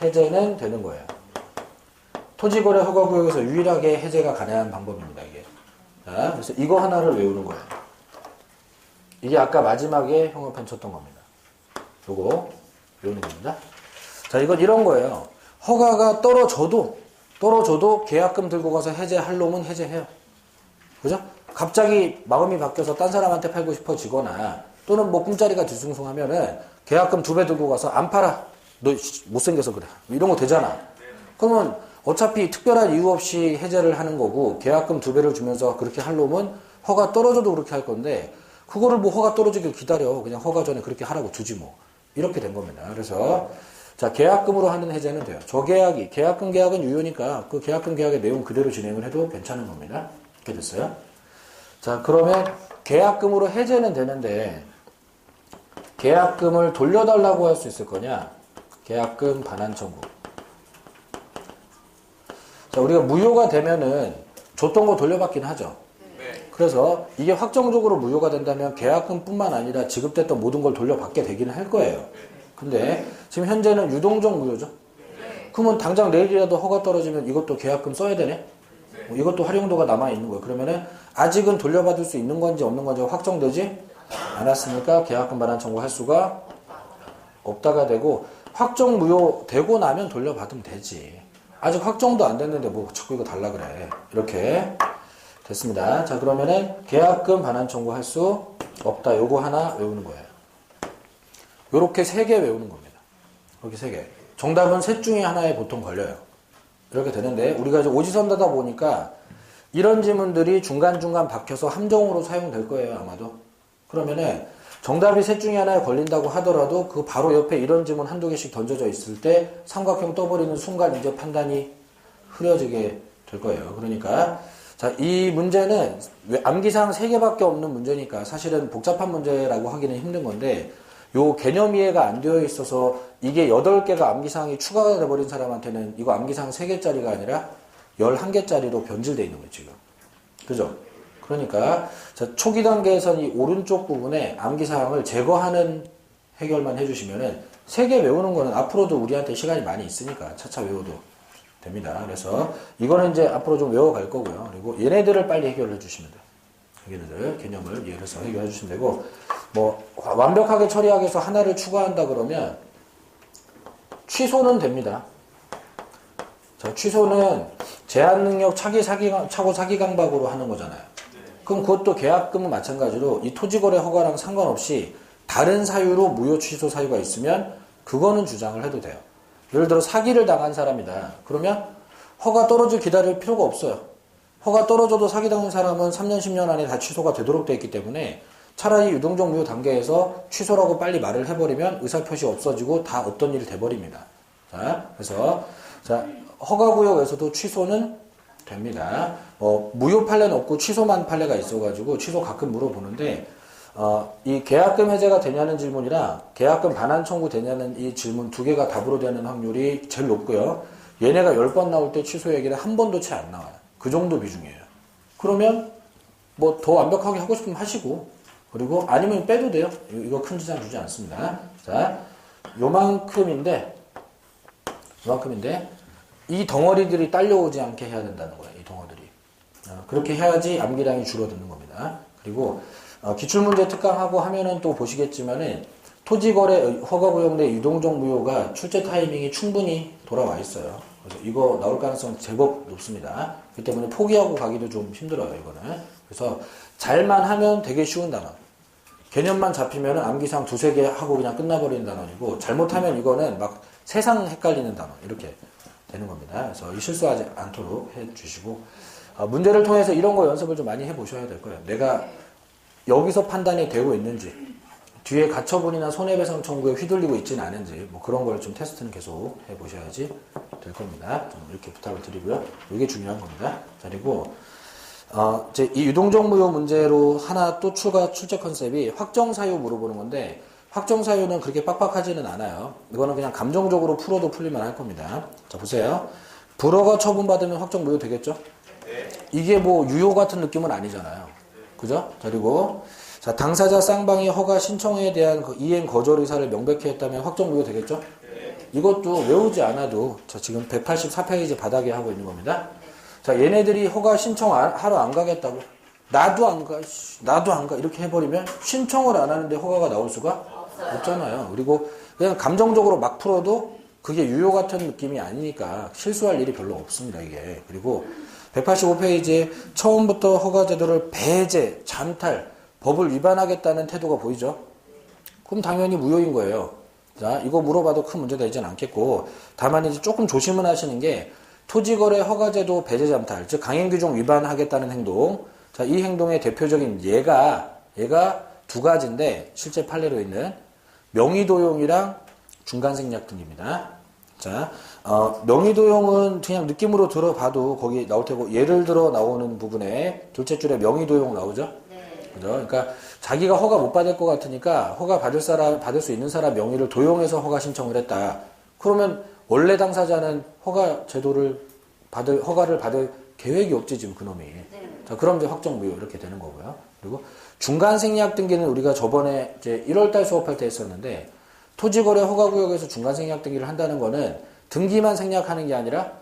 해제는 되는 거예요. 토지거래 허가구역에서 유일하게 해제가 가능한 방법입니다, 이게. 자, 그래서 이거 하나를 외우는 거예요. 이게 아까 마지막에 형업판 쳤던 겁니다. 요거 외우는 겁니다. 자, 이건 이런 거예요. 허가가 떨어져도 계약금 들고 가서 해제할 놈은 해제해요. 그죠? 갑자기 마음이 바뀌어서 딴 사람한테 팔고 싶어지거나 또는 뭐 꿈자리가 뒤숭숭하면은 계약금 2배 들고 가서 안 팔아. 너 못생겨서 그래. 이런 거 되잖아. 그러면 어차피 특별한 이유 없이 해제를 하는 거고 계약금 2배를 주면서 그렇게 할 놈은 허가 떨어져도 그렇게 할 건데 그거를 뭐 허가 떨어지길 기다려. 그냥 허가 전에 그렇게 하라고 두지 뭐. 이렇게 된 겁니다. 그래서 자, 계약금으로 하는 해제는 돼요. 계약금 계약은 유효니까 그 계약금 계약의 내용 그대로 진행을 해도 괜찮은 겁니다. 이렇게 됐어요. 자, 그러면 계약금으로 해제는 되는데 계약금을 돌려달라고 할 수 있을 거냐? 계약금 반환 청구. 자, 우리가 무효가 되면은 줬던 거 돌려받긴 하죠. 그래서 이게 확정적으로 무효가 된다면 계약금뿐만 아니라 지급됐던 모든 걸 돌려받게 되기는 할 거예요. 근데 지금 현재는 유동적 무효죠. 그러면 당장 내일이라도 허가 떨어지면 이것도 계약금 써야 되네? 이것도 활용도가 남아있는 거예요. 그러면은 아직은 돌려받을 수 있는 건지 없는 건지 확정되지 않았으니까 계약금 반환 청구할 수가 없다가 되고 확정 무효 되고 나면 돌려받으면 되지. 아직 확정도 안 됐는데 뭐 자꾸 이거 달라 그래. 이렇게 됐습니다. 자, 그러면은 계약금 반환 청구할 수 없다. 요거 하나 외우는 거예요. 요렇게 3개 외우는 겁니다. 이렇게 3개. 정답은 셋 중에 하나에 보통 걸려요. 이렇게 되는데 우리가 이제 오지선다다 보니까 이런 지문들이 중간중간 박혀서 함정으로 사용될 거예요, 아마도. 그러면은 정답이 셋 중에 하나에 걸린다고 하더라도 그 바로 옆에 이런 지문 한두 개씩 던져져 있을 때 삼각형 떠버리는 순간 이제 판단이 흐려지게 될 거예요. 그러니까 자, 이 문제는 암기사항 3개밖에 없는 문제니까 사실은 복잡한 문제라고 하기는 힘든 건데 요 개념 이해가 안 되어 있어서 이게 8개가 암기사항이 추가가 돼버린 사람한테는 이거 암기사항 3개짜리가 아니라 11개짜리로 변질되어 있는 거예요, 지금. 그죠? 그러니까 자, 초기 단계에서는 이 오른쪽 부분에 암기사항을 제거하는 해결만 해주시면은 3개 외우는 거는 앞으로도 우리한테 시간이 많이 있으니까 차차 외워도 됩니다. 그래서 이거는 이제 앞으로 좀 외워갈 거고요. 그리고 얘네들을 빨리 해결해 주시면 돼요. 얘네들 개념을 이해를 해서 해결해 주시면 되고 뭐 완벽하게 처리하기 위해서 하나를 추가한다 그러면 취소는 됩니다. 자, 취소는 제한 능력 차고 사기 강박으로 하는 거잖아요. 그럼 그것도 계약금은 마찬가지로 이 토지거래 허가랑 상관없이 다른 사유로 무효 취소 사유가 있으면 그거는 주장을 해도 돼요. 예를 들어 사기를 당한 사람이다. 그러면 허가 떨어질 기다릴 필요가 없어요. 허가 떨어져도 사기당한 사람은 3년, 10년 안에 다 취소가 되도록 되어 있기 때문에 차라리 유동적 무효 단계에서 취소라고 빨리 말을 해버리면 의사표시 없어지고 다 없던 일이 돼버립니다. 자, 그래서 자, 허가구역에서도 취소는 됩니다. 무효 판례는 없고 취소만 판례가 있어가지고 취소 가끔 물어보는데 이 계약금 해제가 되냐는 질문이랑 계약금 반환 청구 되냐는 이 질문 2개가 답으로 되는 확률이 제일 높고요. 얘네가 10번 나올 때 취소 얘기는 한 번도 채 안 나와요. 그 정도 비중이에요. 그러면 뭐 더 완벽하게 하고 싶으면 하시고 그리고 아니면 빼도 돼요. 이거 큰 지장 주지 않습니다. 자, 요만큼인데 이 덩어리들이 딸려오지 않게 해야 된다는 거예요. 이 덩어리들이. 그렇게 해야지 암기량이 줄어드는 겁니다. 그리고 기출문제 특강하고 하면은 또 보시겠지만은 토지거래 허가구역 내 유동적 무효가 출제 타이밍이 충분히 돌아와 있어요. 그래서 이거 나올 가능성 제법 높습니다. 그 때문에 포기하고 가기도 좀 힘들어요, 이거는. 그래서 잘만 하면 되게 쉬운 단어. 개념만 잡히면 암기상 2-3개 하고 그냥 끝나버리는 단어이고 잘못하면 이거는 막 세상 헷갈리는 단어 이렇게 되는 겁니다. 그래서 이 실수하지 않도록 해주시고 문제를 통해서 이런 거 연습을 좀 많이 해보셔야 될 거예요. 내가 여기서 판단이 되고 있는지, 뒤에 가처분이나 손해배상 청구에 휘둘리고 있지는 않은지, 뭐 그런 걸 좀 테스트는 계속 해보셔야지 될 겁니다. 좀 이렇게 부탁을 드리고요. 이게 중요한 겁니다. 자, 그리고 이제 이 유동적 무효 문제로 하나 또 출제 컨셉이 확정사유 물어보는 건데, 확정사유는 그렇게 빡빡하지는 않아요. 이거는 그냥 감정적으로 풀어도 풀리만 할 겁니다. 자, 보세요. 불허가 처분받으면 확정 무효 되겠죠? 이게 뭐 유효 같은 느낌은 아니잖아요. 그죠? 자, 그리고 자, 당사자 쌍방이 허가 신청에 대한 그 이행 거절 의사를 명백히 했다면 확정 무효 되겠죠? 이것도 외우지 않아도 자, 지금 184페이지 바닥에 하고 있는 겁니다. 자, 얘네들이 허가 신청 하러 안 가겠다고. 나도 안 가, 나도 안 가. 이렇게 해버리면 신청을 안 하는데 허가가 나올 수가 없잖아요. 그리고 그냥 감정적으로 막 풀어도 그게 유효 같은 느낌이 아니니까 실수할 일이 별로 없습니다, 이게. 그리고 185페이지에 처음부터 허가 제도를 배제, 잠탈, 법을 위반하겠다는 태도가 보이죠? 그럼 당연히 무효인 거예요. 자, 이거 물어봐도 큰 문제 되진 않겠고, 다만 이제 조금 조심은 하시는 게 토지거래 허가제도 배제 잠탈, 즉 강행규정 위반하겠다는 행동. 자, 이 행동의 대표적인 얘가 두 가지인데 실제 판례로 있는 명의도용이랑 중간생략 등입니다. 자, 명의도용은 그냥 느낌으로 들어봐도 거기 나올 테고, 예를 들어 나오는 부분에 둘째 줄에 명의도용 나오죠? 그죠? 그러니까 자기가 허가 못 받을 것 같으니까 허가 받을 수 있는 사람 명의를 도용해서 허가 신청을 했다. 그러면 원래 당사자는 허가를 받을 계획이 없지, 지금 그놈이. 자, 그럼 이제 확정 무효 이렇게 되는 거고요. 그리고 중간생략 등기는 우리가 저번에 이제 1월달 수업할 때 했었는데, 토지거래 허가구역에서 중간생략 등기를 한다는 거는 등기만 생략하는 게 아니라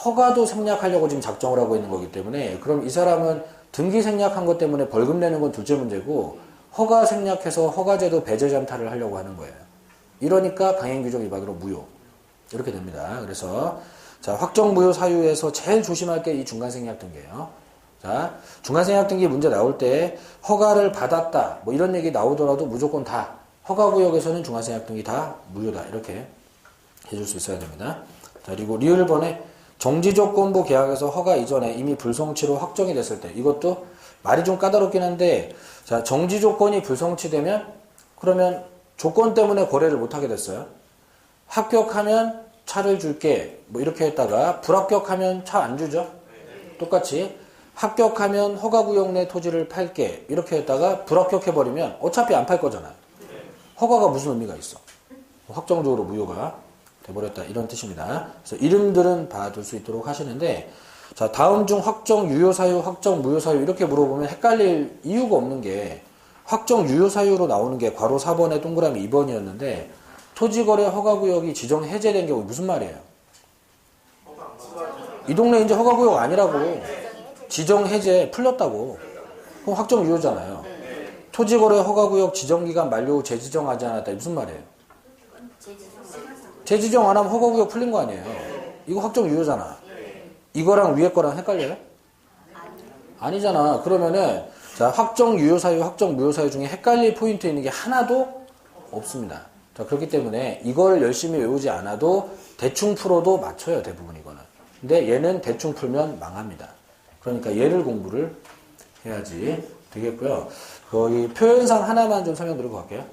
허가도 생략하려고 지금 작정을 하고 있는 거기 때문에, 그럼 이 사람은 등기 생략한 것 때문에 벌금 내는 건 둘째 문제고, 허가 생략해서 허가제도 배제 잠탈을 하려고 하는 거예요. 이러니까 강행규정 위반으로 무효. 이렇게 됩니다. 그래서 자, 확정 무효 사유에서 제일 조심할 게 이 중간생략 등기예요. 자, 중간생략 등기 문제 나올 때 허가를 받았다, 뭐 이런 얘기 나오더라도 무조건 다 허가구역에서는 중간생략 등기 다 무효다, 이렇게 해줄 수 있어야 됩니다. 자, 그리고 리을번에 정지조건부 계약에서 허가 이전에 이미 불성취로 확정이 됐을 때, 이것도 말이 좀 까다롭긴 한데, 자, 정지조건이 불성취되면 그러면 조건 때문에 거래를 못하게 됐어요. 합격하면 차를 줄게, 뭐 이렇게 했다가 불합격하면 차 안 주죠. 똑같이 합격하면 허가구역 내 토지를 팔게, 이렇게 했다가 불합격해버리면 어차피 안 팔 거잖아요. 허가가 무슨 의미가 있어? 확정적으로 무효가 돼버렸다, 이런 뜻입니다. 그래서 이름들은 봐둘 수 있도록 하시는데, 자, 다음 중 확정 유효사유, 확정 무효사유 이렇게 물어보면 헷갈릴 이유가 없는 게, 확정 유효사유로 나오는 게 괄호 4번에 동그라미 2번이었는데 토지거래 허가구역이 지정 해제된 게 무슨 말이에요? 이 동네 이제 허가구역 아니라고, 지정 해제 풀렸다고. 그럼 확정 유효잖아요. 토지거래 허가구역 지정기간 만료 후 재지정하지 않았다, 무슨 말이에요? 재지정 안 하면 허가구역 풀린 거 아니에요? 이거 확정 유효잖아. 이거랑 위에 거랑 헷갈려요? 아니잖아. 그러면은 자, 확정 유효사유, 확정 무효사유 중에 헷갈릴 포인트 있는 게 하나도 없습니다. 자, 그렇기 때문에 이걸 열심히 외우지 않아도 대충 풀어도 맞춰요, 대부분 이거는. 근데 얘는 대충 풀면 망합니다. 그러니까 얘를 공부를 해야지 되겠고요. 거기 표현상 하나만 좀 설명드리고 갈게요.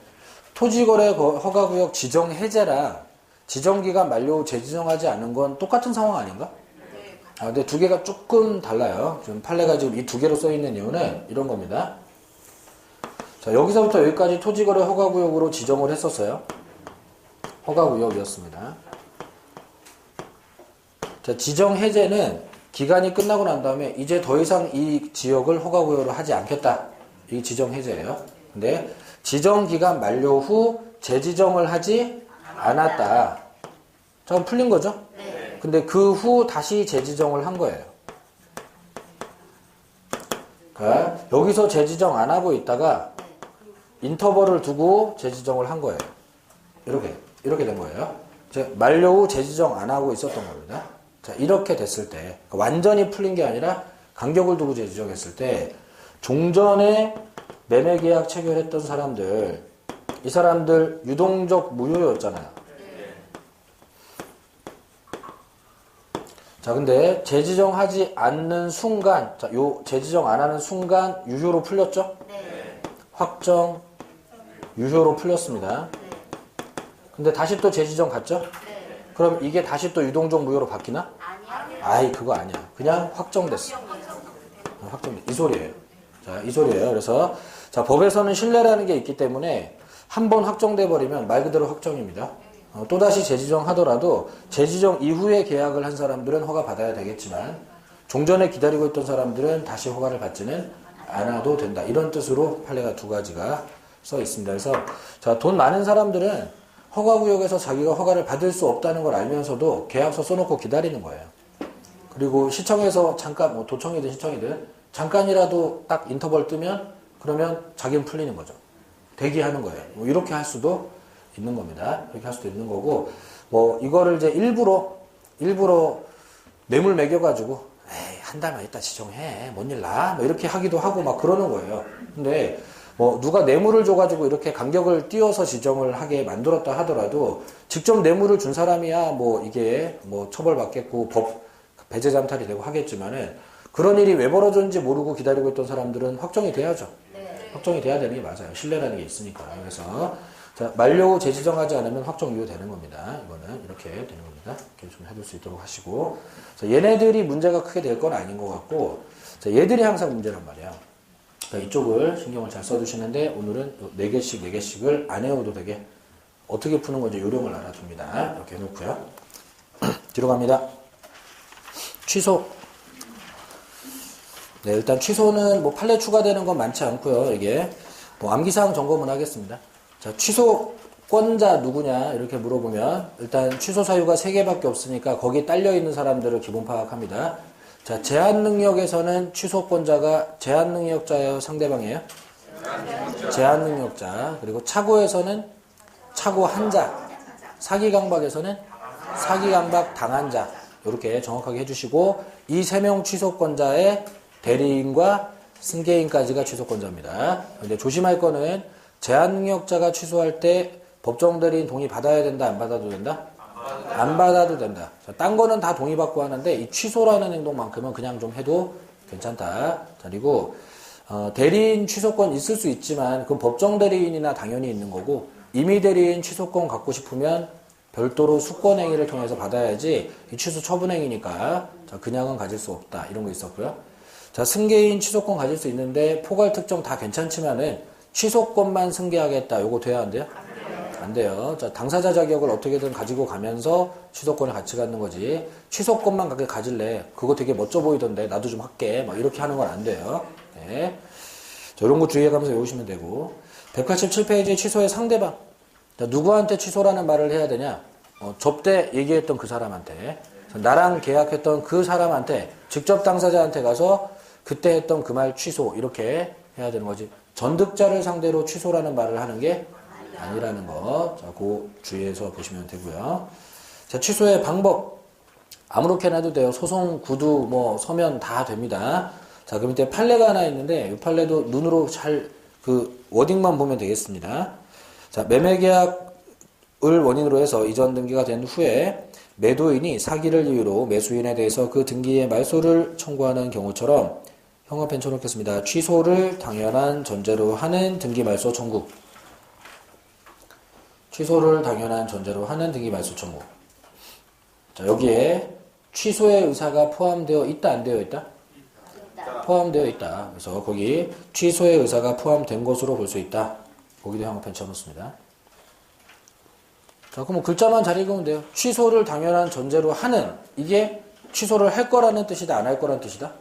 토지거래 허가구역 지정 해제랑 지정기간 만료 후 재지정하지 않은 건 똑같은 상황 아닌가? 근데 두 개가 조금 달라요. 지금 판례가 지금 이 두 개로 써 있는 이유는 이런 겁니다. 자, 여기서부터 여기까지 토지거래 허가구역으로 지정을 했었어요. 허가구역이었습니다. 자, 지정 해제는 기간이 끝나고 난 다음에 이제 더 이상 이 지역을 허가구역으로 하지 않겠다, 이 지정 해제예요. 근데 지정기간 만료 후 재지정을 하지 않았다. 자, 그럼 풀린 거죠? 근데 그 후 다시 재지정을 한 거예요. 그러니까 여기서 재지정 안 하고 있다가 인터벌을 두고 재지정을 한 거예요. 이렇게 된 거예요. 만료 후 재지정 안 하고 있었던 겁니다. 자, 이렇게 됐을 때, 그러니까 완전히 풀린 게 아니라 간격을 두고 재지정했을 때, 종전에 매매계약 체결했던 사람들, 이 사람들 유동적 무효였잖아요. 자, 근데 재지정하지 않는 순간, 자, 요 재지정 안 하는 순간 유효로 풀렸죠? 네. 확정 유효로 풀렸습니다. 네. 근데 다시 또 재지정 갔죠? 네. 그럼 이게 다시 또 유동적 무효로 바뀌나? 아니요. 아이, 그거 아니야. 그냥 확정됐어. 확정돼. 이 소리예요. 자, 이 소리예요. 그래서 자, 법에서는 신뢰라는 게 있기 때문에 한 번 확정돼 버리면 말 그대로 확정입니다. 또다시 재지정하더라도 재지정 이후에 계약을 한 사람들은 허가 받아야 되겠지만 종전에 기다리고 있던 사람들은 다시 허가를 받지는 않아도 된다. 이런 뜻으로 판례가 두 가지가 써 있습니다. 그래서 자, 돈 많은 사람들은 허가구역에서 자기가 허가를 받을 수 없다는 걸 알면서도 계약서 써놓고 기다리는 거예요. 그리고 시청에서 잠깐, 뭐 도청이든 시청이든 잠깐이라도 딱 인터벌 뜨면 그러면 자기는 풀리는 거죠. 대기하는 거예요. 뭐 이렇게 할 수도 있는 겁니다. 이렇게 할 수도 있는 거고, 뭐 이거를 이제 일부러 뇌물 매겨가지고 에이, 한 달만 있다 지정해, 뭔 일 나? 뭐 이렇게 하기도 하고 막 그러는 거예요. 근데 뭐 누가 뇌물을 줘가지고 이렇게 간격을 띄워서 지정을 하게 만들었다 하더라도 직접 뇌물을 준 사람이야 뭐 이게 뭐 처벌받겠고 법 배제 잠탈이 되고 하겠지만은 그런 일이 왜 벌어졌는지 모르고 기다리고 있던 사람들은 확정이 돼야죠. 네. 확정이 돼야 되는 게 맞아요. 신뢰라는 게 있으니까. 그래서 자, 만료 후 재지정하지 않으면 확정 유효되는 겁니다. 이거는 이렇게 되는 겁니다. 이렇게 좀 해둘 수 있도록 하시고, 자, 얘네들이 문제가 크게 될 건 아닌 것 같고, 자, 얘들이 항상 문제란 말이에요. 자, 이쪽을 신경을 잘 써주시는데 오늘은 4개씩을 안 해오도 되게 어떻게 푸는 건지 요령을 알아둡니다. 이렇게 해놓고요. 뒤로 갑니다. 취소. 네, 일단 취소는 뭐 판례 추가되는 건 많지 않고요. 이게 뭐 암기사항 점검은 하겠습니다. 자, 취소권자 누구냐 이렇게 물어보면 일단 취소 사유가 3개밖에 없으니까 거기에 딸려 있는 사람들을 기본 파악합니다. 자, 제한 능력에서는 취소권자가 제한 능력자예요, 상대방이에요? 제한 능력자. 그리고 차고에서는 차고한 자. 사기 강박에서는 사기 강박 당한 자. 이렇게 정확하게 해주시고 이 3명 취소권자의 대리인과 승계인까지가 취소권자입니다. 근데 조심할 거는 제한 능력자가 취소할 때 법정 대리인 동의 받아야 된다, 안 받아도 된다? 안 받아도 된다. 자, 딴 거는 다 동의받고 하는데 이 취소라는 행동만큼은 그냥 좀 해도 괜찮다. 그리고 대리인 취소권 있을 수 있지만 그건 법정 대리인이나 당연히 있는 거고 임의 대리인 취소권 갖고 싶으면 별도로 수권행위를 통해서 받아야지 이 취소 처분행위니까 자, 그냥은 가질 수 없다. 이런 거 있었고요. 자, 승계인 취소권 가질 수 있는데 포괄 특정 다 괜찮지만은 취소권만 승계하겠다. 요거 돼야 안 돼요? 안 돼요. 자, 당사자 자격을 어떻게든 가지고 가면서 취소권을 같이 갖는 거지. 취소권만 가질래. 그거 되게 멋져 보이던데 나도 좀 할게. 막 이렇게 하는 건 안 돼요. 네. 자, 이런 거 주의해가면서 외우시면 되고. 187페이지 취소의 상대방. 자, 누구한테 취소라는 말을 해야 되냐? 접대 얘기했던 그 사람한테. 나랑 계약했던 그 사람한테 직접 당사자한테 가서 그때 했던 그 말 취소 이렇게 해야 되는 거지. 전득자를 상대로 취소라는 말을 하는 게 아니라는 거. 자, 그 주의해서 보시면 되고요. 자, 취소의 방법. 아무렇게나 해도 돼요. 소송, 구두, 뭐 서면 다 됩니다. 자, 그럼 이때 판례가 하나 있는데 이 판례도 눈으로 잘 그 워딩만 보면 되겠습니다. 자, 매매계약을 원인으로 해서 이전 등기가 된 후에 매도인이 사기를 이유로 매수인에 대해서 그 등기의 말소를 청구하는 경우처럼 형업엔 쳐놓겠습니다. 취소를 당연한 전제로 하는 등기 말소 청구. 취소를 당연한 전제로 하는 등기 말소 청구. 자, 여기에 취소의 의사가 포함되어 있다, 안 되어 있다? 포함되어 있다. 그래서 거기 취소의 의사가 포함된 것으로 볼 수 있다. 거기도 형업엔 쳐놓습니다. 자, 그럼 글자만 잘 읽으면 돼요. 취소를 당연한 전제로 하는, 이게 취소를 할 거라는 뜻이다, 안 할 거라는 뜻이다?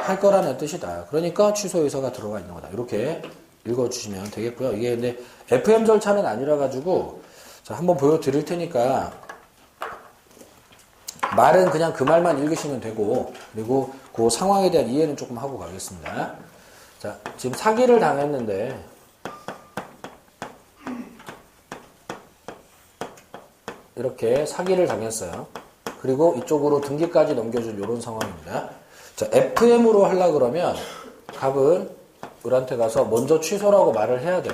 할 거라는 뜻이다. 그러니까 취소 의사가 들어가 있는 거다. 이렇게 읽어주시면 되겠고요. 이게 근데 FM 절차는 아니라 가지고, 자, 한번 보여드릴 테니까, 말은 그냥 그 말만 읽으시면 되고, 그리고 그 상황에 대한 이해는 조금 하고 가겠습니다. 자, 지금 사기를 당했는데, 이렇게 사기를 당했어요. 그리고 이쪽으로 등기까지 넘겨준 이런 상황입니다. 자, FM으로 하려고 그러면 갑은 을한테 가서 먼저 취소라고 말을 해야 돼요.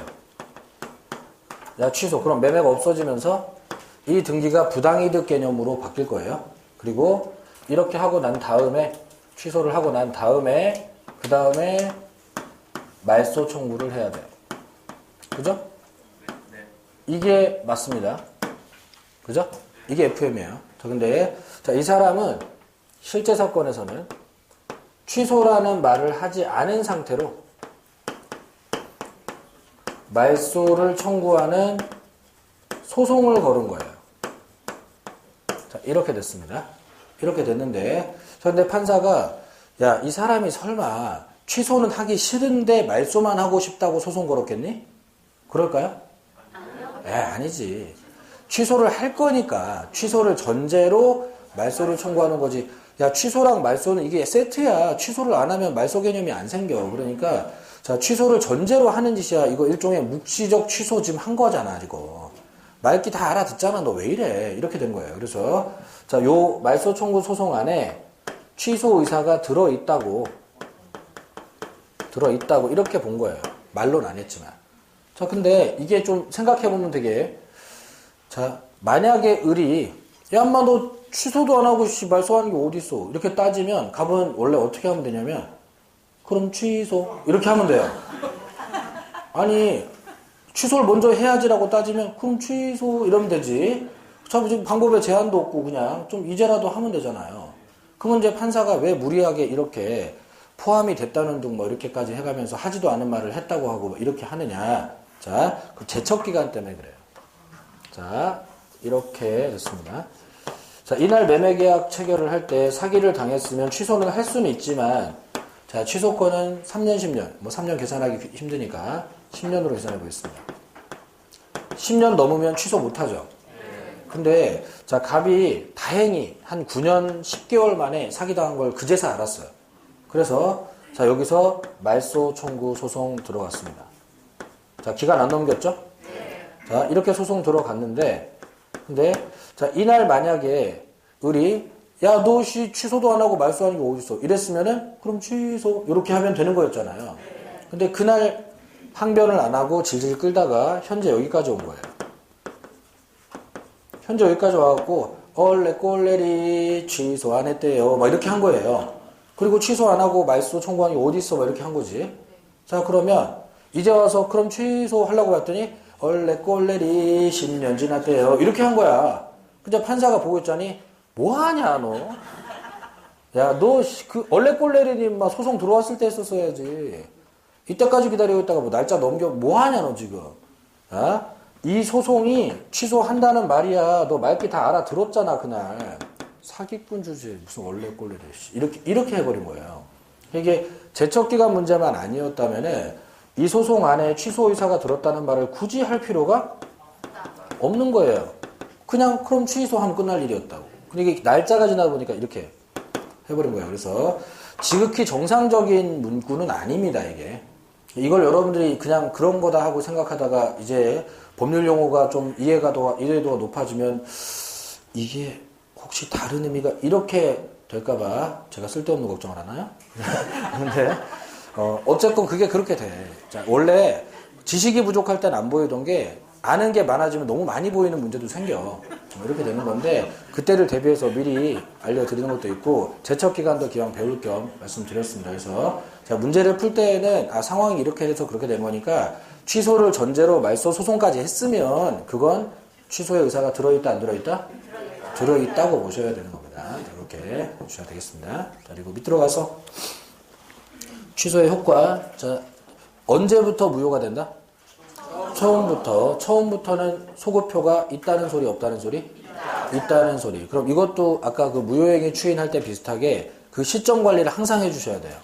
야, 취소. 그럼 매매가 없어지면서 이 등기가 부당이득 개념으로 바뀔 거예요. 그리고 이렇게 하고 난 다음에 취소를 하고 난 다음에 그 다음에 말소 청구를 해야 돼요. 그죠? 이게 맞습니다. 그죠? 이게 FM이에요. 자, 근데 자, 이 사람은 실제 사건에서는 취소라는 말을 하지 않은 상태로 말소를 청구하는 소송을 걸은 거예요. 자, 이렇게 됐습니다. 이렇게 됐는데, 그런데 판사가, 야, 이 사람이 설마 취소는 하기 싫은데 말소만 하고 싶다고 소송 걸었겠니? 그럴까요? 아니지. 취소를 할 거니까 취소를 전제로 말소를 청구하는 거지. 야, 취소랑 말소는 이게 세트야. 취소를 안 하면 말소 개념이 안 생겨. 그러니까 자, 취소를 전제로 하는 짓이야. 이거 일종의 묵시적 취소 지금 한 거잖아, 이거. 말기 다 알아듣잖아. 너 왜 이래? 이렇게 된 거예요. 그래서 자, 요 말소 청구 소송 안에 취소 의사가 들어있다고 이렇게 본 거예요. 말로는 안 했지만. 자, 근데 이게 좀 생각해보면 되게, 자, 만약에 을이, 야, 인마 너 취소도 안 하고 말소하는 게 어딨어? 이렇게 따지면 갑은 원래 어떻게 하면 되냐면, 그럼 취소. 이렇게 하면 돼요. 아니, 취소를 먼저 해야지라고 따지면, 그럼 취소. 이러면 되지. 자, 지금 방법에 제한도 없고, 그냥 좀 이제라도 하면 되잖아요. 그러면 이제 판사가 왜 무리하게 이렇게 포함이 됐다는 둥 뭐 이렇게까지 해가면서 하지도 않은 말을 했다고 하고 뭐 이렇게 하느냐. 자, 그 제척 기간 때문에 그래요. 자, 이렇게 됐습니다. 자, 이날 매매계약 체결을 할 때 사기를 당했으면 취소는 할 수는 있지만, 자, 취소권은 3년, 10년. 뭐 3년 계산하기 힘드니까 10년으로 계산해 보겠습니다. 10년 넘으면 취소 못 하죠. 근데, 자, 갑이 다행히 한 9년 10개월 만에 사기당한 걸 그제서 알았어요. 그래서, 자, 여기서 말소 청구 소송 들어갔습니다. 자, 기간 안 넘겼죠? 자, 이렇게 소송 들어갔는데, 근데, 자, 이날 만약에 을이, 야, 너 취소도 안 하고 말소하는 게 어딨어? 이랬으면은, 그럼 취소. 이렇게 하면 되는 거였잖아요. 근데 그날 항변을 안 하고 질질 끌다가 현재 여기까지 온 거예요. 현재 여기까지 와갖고, 얼레꼴레리 취소 안 했대요. 막 이렇게 한 거예요. 그리고 취소 안 하고 말소 청구하는 게 어딨어? 막 이렇게 한 거지. 자, 그러면, 이제 와서 그럼 취소하려고 봤더니, 얼레꼴레리 10년 지났대요. 이렇게 한 거야. 근데 판사가 보고 있자니, 뭐 하냐, 너? 야, 너, 얼레꼴레리님 막 소송 들어왔을 때 했었어야지. 이때까지 기다리고 있다가 뭐 날짜 넘겨, 뭐 하냐, 너 지금. 아? 이 소송이 취소한다는 말이야. 너 말기 다 알아들었잖아, 그날. 사기꾼 주제, 무슨 얼레꼴레리. 이렇게 해버린 거예요. 이게 제척기간 문제만 아니었다면은 이 소송 안에 취소 의사가 들었다는 말을 굳이 할 필요가 없는 거예요. 그냥 그럼 취소하면 끝날 일이었다고. 근데 이게 날짜가 지나다 보니까 이렇게 해버린 거예요. 그래서 지극히 정상적인 문구는 아닙니다, 이게. 이걸 여러분들이 그냥 그런 거다 하고 생각하다가 이제 법률 용어가 좀 이해도가 높아지면 이게 혹시 다른 의미가 이렇게 될까봐 제가 쓸데없는 걱정을 하나요? 근데 어쨌건 그게 그렇게 돼. 자, 원래 지식이 부족할 땐 안 보이던 게 아는 게 많아지면 너무 많이 보이는 문제도 생겨. 이렇게 되는 건데 그때를 대비해서 미리 알려드리는 것도 있고 제척 기간도 기왕 배울 겸 말씀드렸습니다. 그래서 자, 문제를 풀 때는 상황이 이렇게 돼서 그렇게 된 거니까 취소를 전제로 말소 소송까지 했으면 그건 취소의 의사가 들어있다 안 들어있다? 들어있다고 보셔야 되는 겁니다. 이렇게 보셔야 되겠습니다. 자, 그리고 밑으로 가서 취소의 효과. 자, 언제부터 무효가 된다? 처음부터는 소급표가 있다는 소리, 없다는 소리? 있다는 소리. 그럼 이것도 아까 그 무효행위 추인할 때 비슷하게 그 시점 관리를 항상 해주셔야 돼요.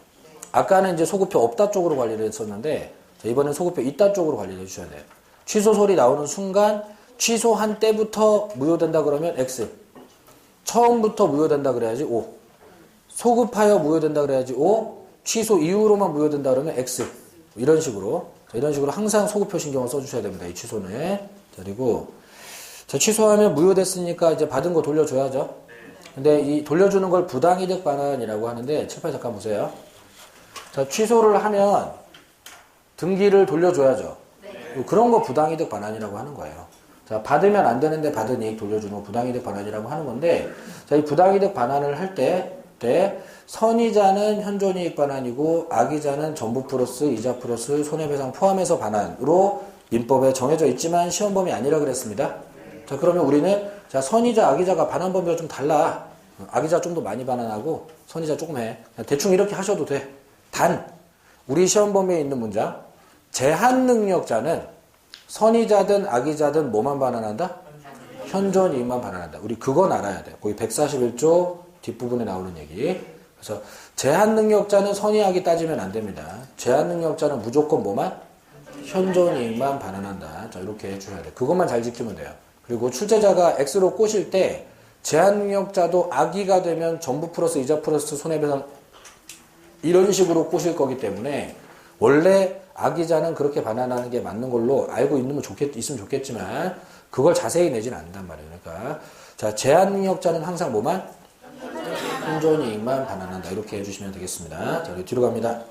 아까는 이제 소급표 없다 쪽으로 관리를 했었는데, 이번엔 소급표 있다 쪽으로 관리를 해주셔야 돼요. 취소 소리 나오는 순간, 취소한 때부터 무효된다 그러면 X. 처음부터 무효된다 그래야지 O. 소급하여 무효된다 그래야지 O. 취소 이후로만 무효된다 그러면 X. 이런 식으로 항상 소급표 신경을 써주셔야 됩니다. 이 취소는. 자, 그리고 자, 취소하면 무효됐으니까 이제 받은 거 돌려줘야죠. 근데 이 돌려주는 걸 부당이득 반환이라고 하는데 칠판 잠깐 보세요. 자, 취소를 하면 등기를 돌려줘야죠. 그런 거 부당이득 반환이라고 하는 거예요. 자, 받으면 안 되는데 받은 이익 돌려주는 거 부당이득 반환이라고 하는 건데, 자, 이 부당이득 반환을 할 때 선이자는 현존이익 반환이고 악이자는 전부 플러스 이자 플러스 손해배상 포함해서 반환으로 민법에 정해져 있지만 시험 범위 아니라 그랬습니다. 자, 그러면 우리는 자, 선이자 악이자가 반환 범위가 좀 달라. 악이자 좀 더 많이 반환하고 선이자 조금 해. 대충 이렇게 하셔도 돼. 단 우리 시험 범위에 있는 문장 제한 능력자는 선이자든 악이자든 뭐만 반환한다? 현존이익만 반환한다. 우리 그건 알아야 돼. 거기 141조 뒷부분에 나오는 얘기. 그래서 제한 능력자는 선이악이 따지면 안 됩니다. 제한 능력자는 무조건 뭐만? 현존이익만 반환한다. 자, 이렇게 해주셔야 돼. 그것만 잘 지키면 돼요. 그리고 출제자가 X로 꼬실 때 제한 능력자도 악의가 되면 전부 플러스 이자 플러스 손해배상 이런 식으로 꼬실 거기 때문에 원래 악의자는 그렇게 반환하는 게 맞는 걸로 알고 있으면 좋겠지만 그걸 자세히 내지는 않는단 말이에요. 그러니까 자, 제한 능력자는 항상 뭐만? 현존이익만 반환한다. 이렇게 해주시면 되겠습니다. 자, 뒤로 갑니다.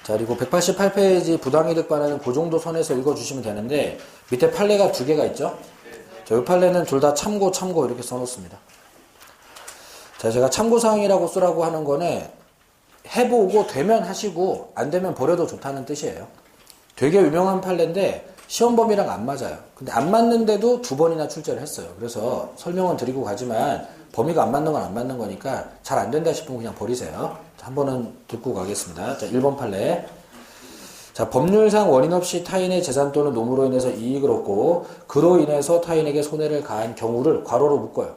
자, 그리고 188페이지 부당이득 반환은 그 정도 선에서 읽어주시면 되는데 밑에 판례가 두 개가 있죠? 자, 이 판례는 둘 다 참고 이렇게 써놓습니다. 자, 제가 참고사항이라고 쓰라고 하는 거는 해보고 되면 하시고 안 되면 버려도 좋다는 뜻이에요. 되게 유명한 판례인데 시험 범위랑 안 맞아요. 근데 안 맞는데도 두 번이나 출제를 했어요. 그래서 설명은 드리고 가지만 범위가 안 맞는 건 안 맞는 거니까 잘 안 된다 싶으면 그냥 버리세요. 자, 한 번은 듣고 가겠습니다. 자, 1번 판례. 자, 법률상 원인 없이 타인의 재산 또는 노무로 인해서 이익을 얻고 그로 인해서 타인에게 손해를 가한 경우를 괄호로 묶어요.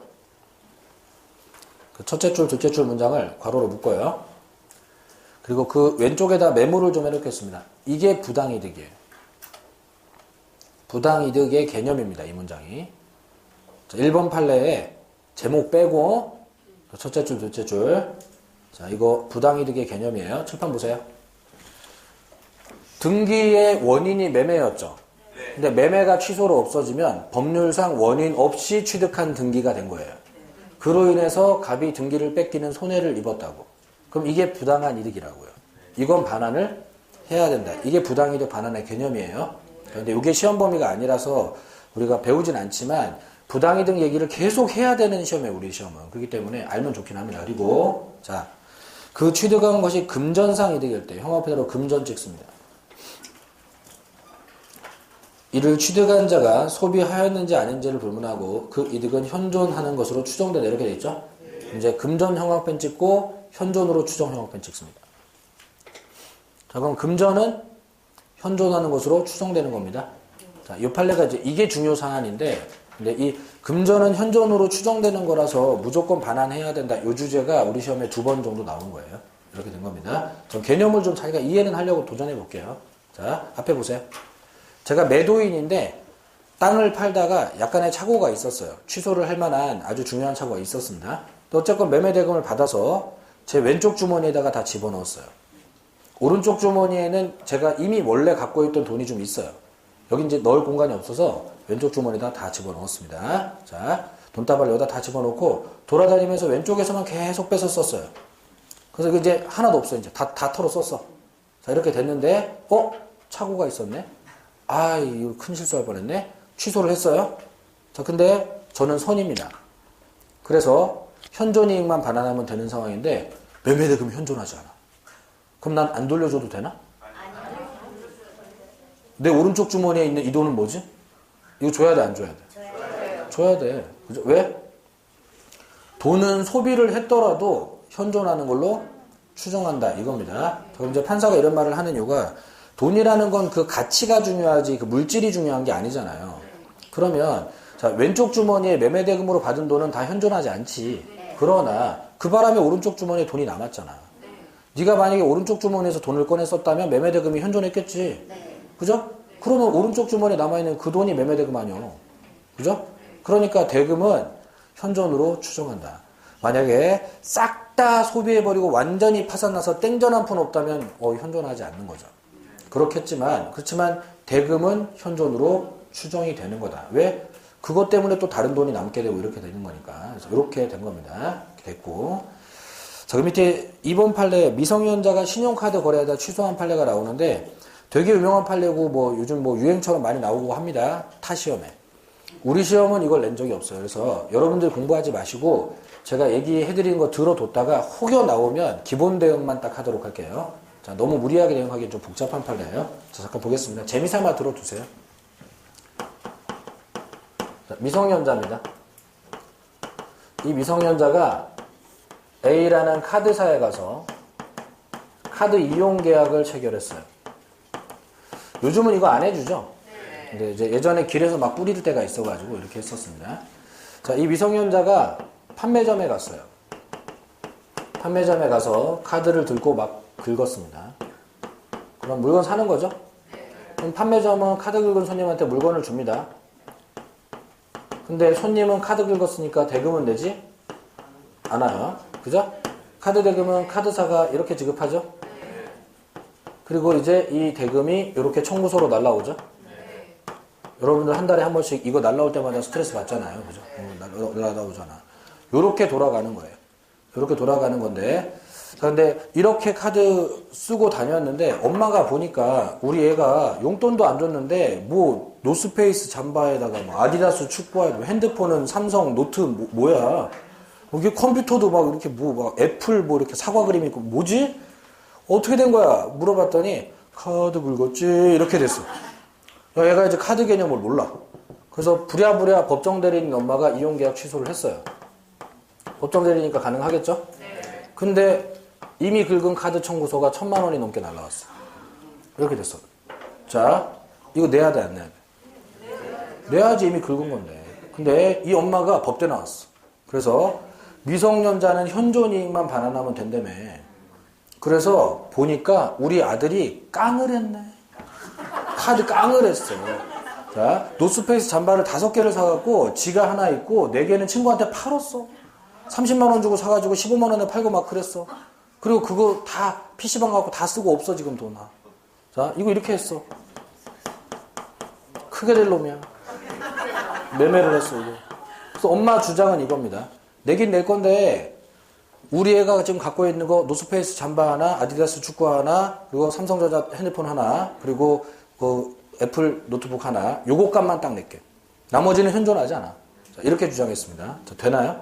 그 첫째 줄, 둘째 줄 문장을 괄호로 묶어요. 그리고 그 왼쪽에다 메모를 좀 해놓겠습니다. 이게 부당이득이에요. 부당이득의 개념입니다. 이 문장이. 자, 1번 판례에 제목 빼고 첫째 줄, 둘째 줄. 자, 이거 부당이득의 개념이에요. 칠판 보세요. 등기의 원인이 매매였죠. 근데 매매가 취소로 없어지면 법률상 원인 없이 취득한 등기가 된 거예요. 그로 인해서 갑이 등기를 뺏기는 손해를 입었다고. 그럼 이게 부당한 이득이라고요. 이건 반환을 해야 된다. 이게 부당이득 반환의 개념이에요. 그런데 이게 시험 범위가 아니라서 우리가 배우진 않지만 부당이득 얘기를 계속 해야 되는 시험이에요. 우리 시험은. 그렇기 때문에 알면 좋긴 합니다. 그리고 자, 그 취득한 것이 금전상 이득일 때 형업회로 금전 찍습니다. 이를 취득한 자가 소비하였는지 아닌지를 불문하고 그 이득은 현존하는 것으로 추정된다. 이렇게 돼 있죠. 이제 금전 형광펜 찍고 현존으로 추정 형광펜 찍습니다. 자, 그럼 금전은 현존하는 것으로 추정되는 겁니다. 자, 이 판례가 이게 중요 사안인데, 근데 이 금전은 현존으로 추정되는 거라서 무조건 반환해야 된다. 이 주제가 우리 시험에 2번 정도 나온 거예요. 이렇게 된 겁니다. 전 개념을 좀 자기가 이해는 하려고 도전해 볼게요. 자, 앞에 보세요. 제가 매도인인데 땅을 팔다가 약간의 착오가 있었어요. 취소를 할 만한 아주 중요한 착오가 있었습니다. 또 어쨌건 매매 대금을 받아서 제 왼쪽 주머니에다가 다 집어넣었어요. 오른쪽 주머니에는 제가 이미 원래 갖고 있던 돈이 좀 있어요. 여기 이제 넣을 공간이 없어서 왼쪽 주머니에다 다 집어넣었습니다. 자, 돈다발 여기다 다 집어넣고 돌아다니면서 왼쪽에서만 계속 뺏어 썼어요. 그래서 이제 하나도 없어요. 이제 다 털어 썼어. 자, 이렇게 됐는데, 착오가 있었네? 아, 이거 큰 실수할 뻔했네? 취소를 했어요. 자, 근데 저는 선입니다. 그래서 현존이익만 반환하면 되는 상황인데 매매대금이 현존하지 않아. 그럼 난 안 돌려줘도 되나? 내 오른쪽 주머니에 있는 이 돈은 뭐지? 이거 줘야 돼, 안 줘야 돼? 줘야 돼. 그죠? 왜? 돈은 소비를 했더라도 현존하는 걸로 추정한다. 이겁니다. 그럼 이제 판사가 이런 말을 하는 이유가 돈이라는 건 그 가치가 중요하지 그 물질이 중요한 게 아니잖아요. 그러면 자, 왼쪽 주머니에 매매대금으로 받은 돈은 다 현존하지 않지. 그러나 그 바람에 오른쪽 주머니에 돈이 남았잖아. 네가 만약에 오른쪽 주머니에서 돈을 꺼내 썼다면 매매대금이 현존했겠지. 그죠? 그러면 오른쪽 주머니에 남아있는 그 돈이 매매대금 아니야. 그죠? 그러니까 대금은 현존으로 추정한다. 만약에 싹 다 소비해버리고 완전히 파산나서 땡전 한 푼 없다면 현존하지 않는 거죠. 그렇지만 대금은 현존으로 추정이 되는 거다. 왜? 그것 때문에 또 다른 돈이 남게 되고 이렇게 되는 거니까. 그래서 이렇게 된 겁니다. 이렇게 됐고. 자, 그 밑에 2번 판례 미성년자가 신용카드 거래하다 취소한 판례가 나오는데 되게 유명한 판례고 뭐 요즘 뭐 유행처럼 많이 나오고 합니다. 타 시험에. 우리 시험은 이걸 낸 적이 없어요. 그래서 여러분들 공부하지 마시고 제가 얘기해드리는 거 들어뒀다가 혹여 나오면 기본 대응만 딱 하도록 할게요. 자, 너무 무리하게 대응하기엔 좀 복잡한 판례예요. 자, 잠깐 보겠습니다. 재미삼아 들어두세요. 자, 미성년자입니다. 이 미성년자가 A라는 카드사에 가서 카드 이용 계약을 체결했어요. 요즘은 이거 안 해주죠? 근데 이제 예전에 길에서 막 뿌릴 때가 있어가지고 이렇게 했었습니다. 자, 이 미성년자가 판매점에 갔어요. 판매점에 가서 카드를 들고 막 긁었습니다. 그럼 물건 사는 거죠? 그럼 판매점은 카드 긁은 손님한테 물건을 줍니다. 근데 손님은 카드 긁었으니까 대금은 내지 않아요. 그죠? 카드 대금은 카드사가 이렇게 지급하죠? 그리고 이제 이 대금이 이렇게 청구서로 날라오죠? 여러분들 한 달에 한 번씩 이거 날라올 때마다 스트레스 받잖아요. 그죠? 날라오잖아. 요렇게 돌아가는 거예요. 요렇게 돌아가는 건데, 근데 이렇게 카드 쓰고 다녔는데 엄마가 보니까 우리 애가 용돈도 안 줬는데 뭐 노스페이스 잠바에다가 뭐 아디다스 축구화에 뭐 핸드폰은 삼성 노트 뭐야? 이게 컴퓨터도 막 이렇게 막 애플 뭐 이렇게 사과 그림 있고 뭐지? 어떻게 된 거야? 물어봤더니 카드 긁었지 이렇게 됐어. 얘가 이제 카드 개념을 몰라. 그래서 부랴부랴 법정 대리인 엄마가 이용계약 취소를 했어요. 법정 대리니까 가능하겠죠? 네. 근데 이미 긁은 카드 청구서가 1,000만 원이 넘게 날라왔어. 이렇게 됐어. 자, 이거 내야 돼, 안 내야 돼? 내야지, 이미 긁은 건데. 근데 이 엄마가 법대 나왔어. 그래서 미성년자는 현존이익만 반환하면 된다며. 그래서 보니까 우리 아들이 깡을 했네. 카드 깡을 했어. 자, 노스페이스 잠바를 5개를 사갖고 지가 하나 있고 4개는 친구한테 팔았어. 30만 원 주고 사가지고 15만 원에 팔고 막 그랬어. 그리고 그거 다 PC방 갖고 다 쓰고 없어 지금 돈. 자, 이거 이렇게 했어. 크게 될 놈이야. 매매를 했어 이거. 그래서 엄마 주장은 이겁니다. 내긴 낼 건데 우리 애가 지금 갖고 있는 거 노스페이스 잠바 하나, 아디다스 축구화 하나, 그리고 삼성전자 핸드폰 하나, 그리고 그 애플 노트북 하나, 요거 값만 딱 낼게. 나머지는 현존하지 않아. 자, 이렇게 주장했습니다. 자, 되나요?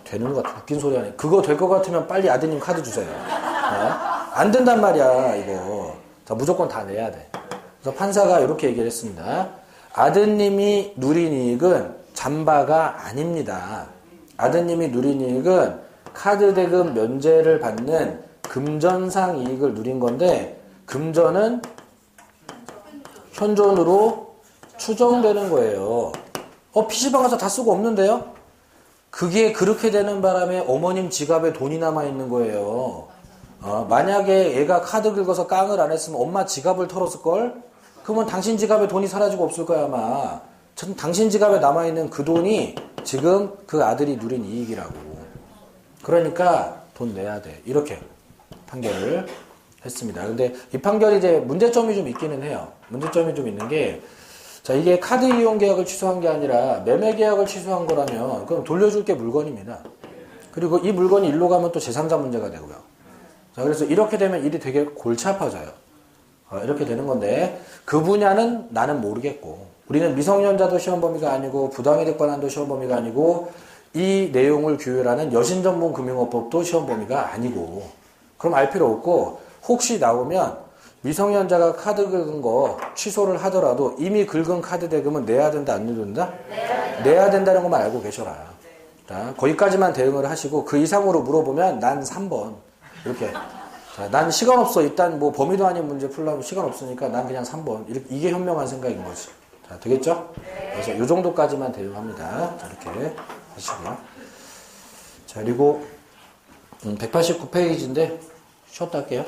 되는 것 같아. 웃긴 소리 하네. 그거 될 것 같으면 빨리 아드님 카드 주세요. 안 된단 말이야, 이거. 자, 무조건 다 내야 돼. 그래서 판사가 이렇게 얘기를 했습니다. 아드님이 누린 이익은 잠바가 아닙니다. 아드님이 누린 이익은 카드 대금 면제를 받는 금전상 이익을 누린 건데, 금전은 현존으로 추정되는 거예요. PC방 가서 다 쓰고 없는데요? 그게 그렇게 되는 바람에 어머님 지갑에 돈이 남아있는 거예요. 만약에 얘가 카드 긁어서 깡을 안 했으면 엄마 지갑을 털었을걸? 그러면 당신 지갑에 돈이 사라지고 없을 거야, 아마. 당신 지갑에 남아있는 그 돈이 지금 그 아들이 누린 이익이라고. 그러니까 돈 내야 돼. 이렇게 판결을 했습니다. 근데 이 판결이 이제 문제점이 좀 있기는 해요. 문제점이 좀 있는 게, 자, 이게 카드 이용 계약을 취소한 게 아니라 매매 계약을 취소한 거라면 그럼 돌려줄 게 물건입니다. 그리고 이 물건이 일로 가면 또 제3자 문제가 되고요. 자, 그래서 이렇게 되면 일이 되게 골치 아파져요. 이렇게 되는 건데 그 분야는 나는 모르겠고 우리는 미성년자도 시험 범위가 아니고 부당이득 반환도 시험 범위가 아니고 이 내용을 규율하는 여신전문금융업법도 시험 범위가 아니고 그럼 알 필요 없고 혹시 나오면 미성년자가 카드 긁은 거 취소를 하더라도 이미 긁은 카드 대금은 내야 된다, 안 내야 된다? 내야 된다는 것만 알고 계셔라. 자, 거기까지만 대응을 하시고 그 이상으로 물어보면 난 3번. 이렇게. 자, 난 시간 없어. 일단 뭐 범위도 아닌 문제 풀려면 시간 없으니까 난 그냥 3번. 이게 현명한 생각인 거지. 자, 되겠죠? 그래서 이 정도까지만 대응합니다. 자, 이렇게 하시고요. 자, 그리고 189페이지인데 쉬었다 할게요.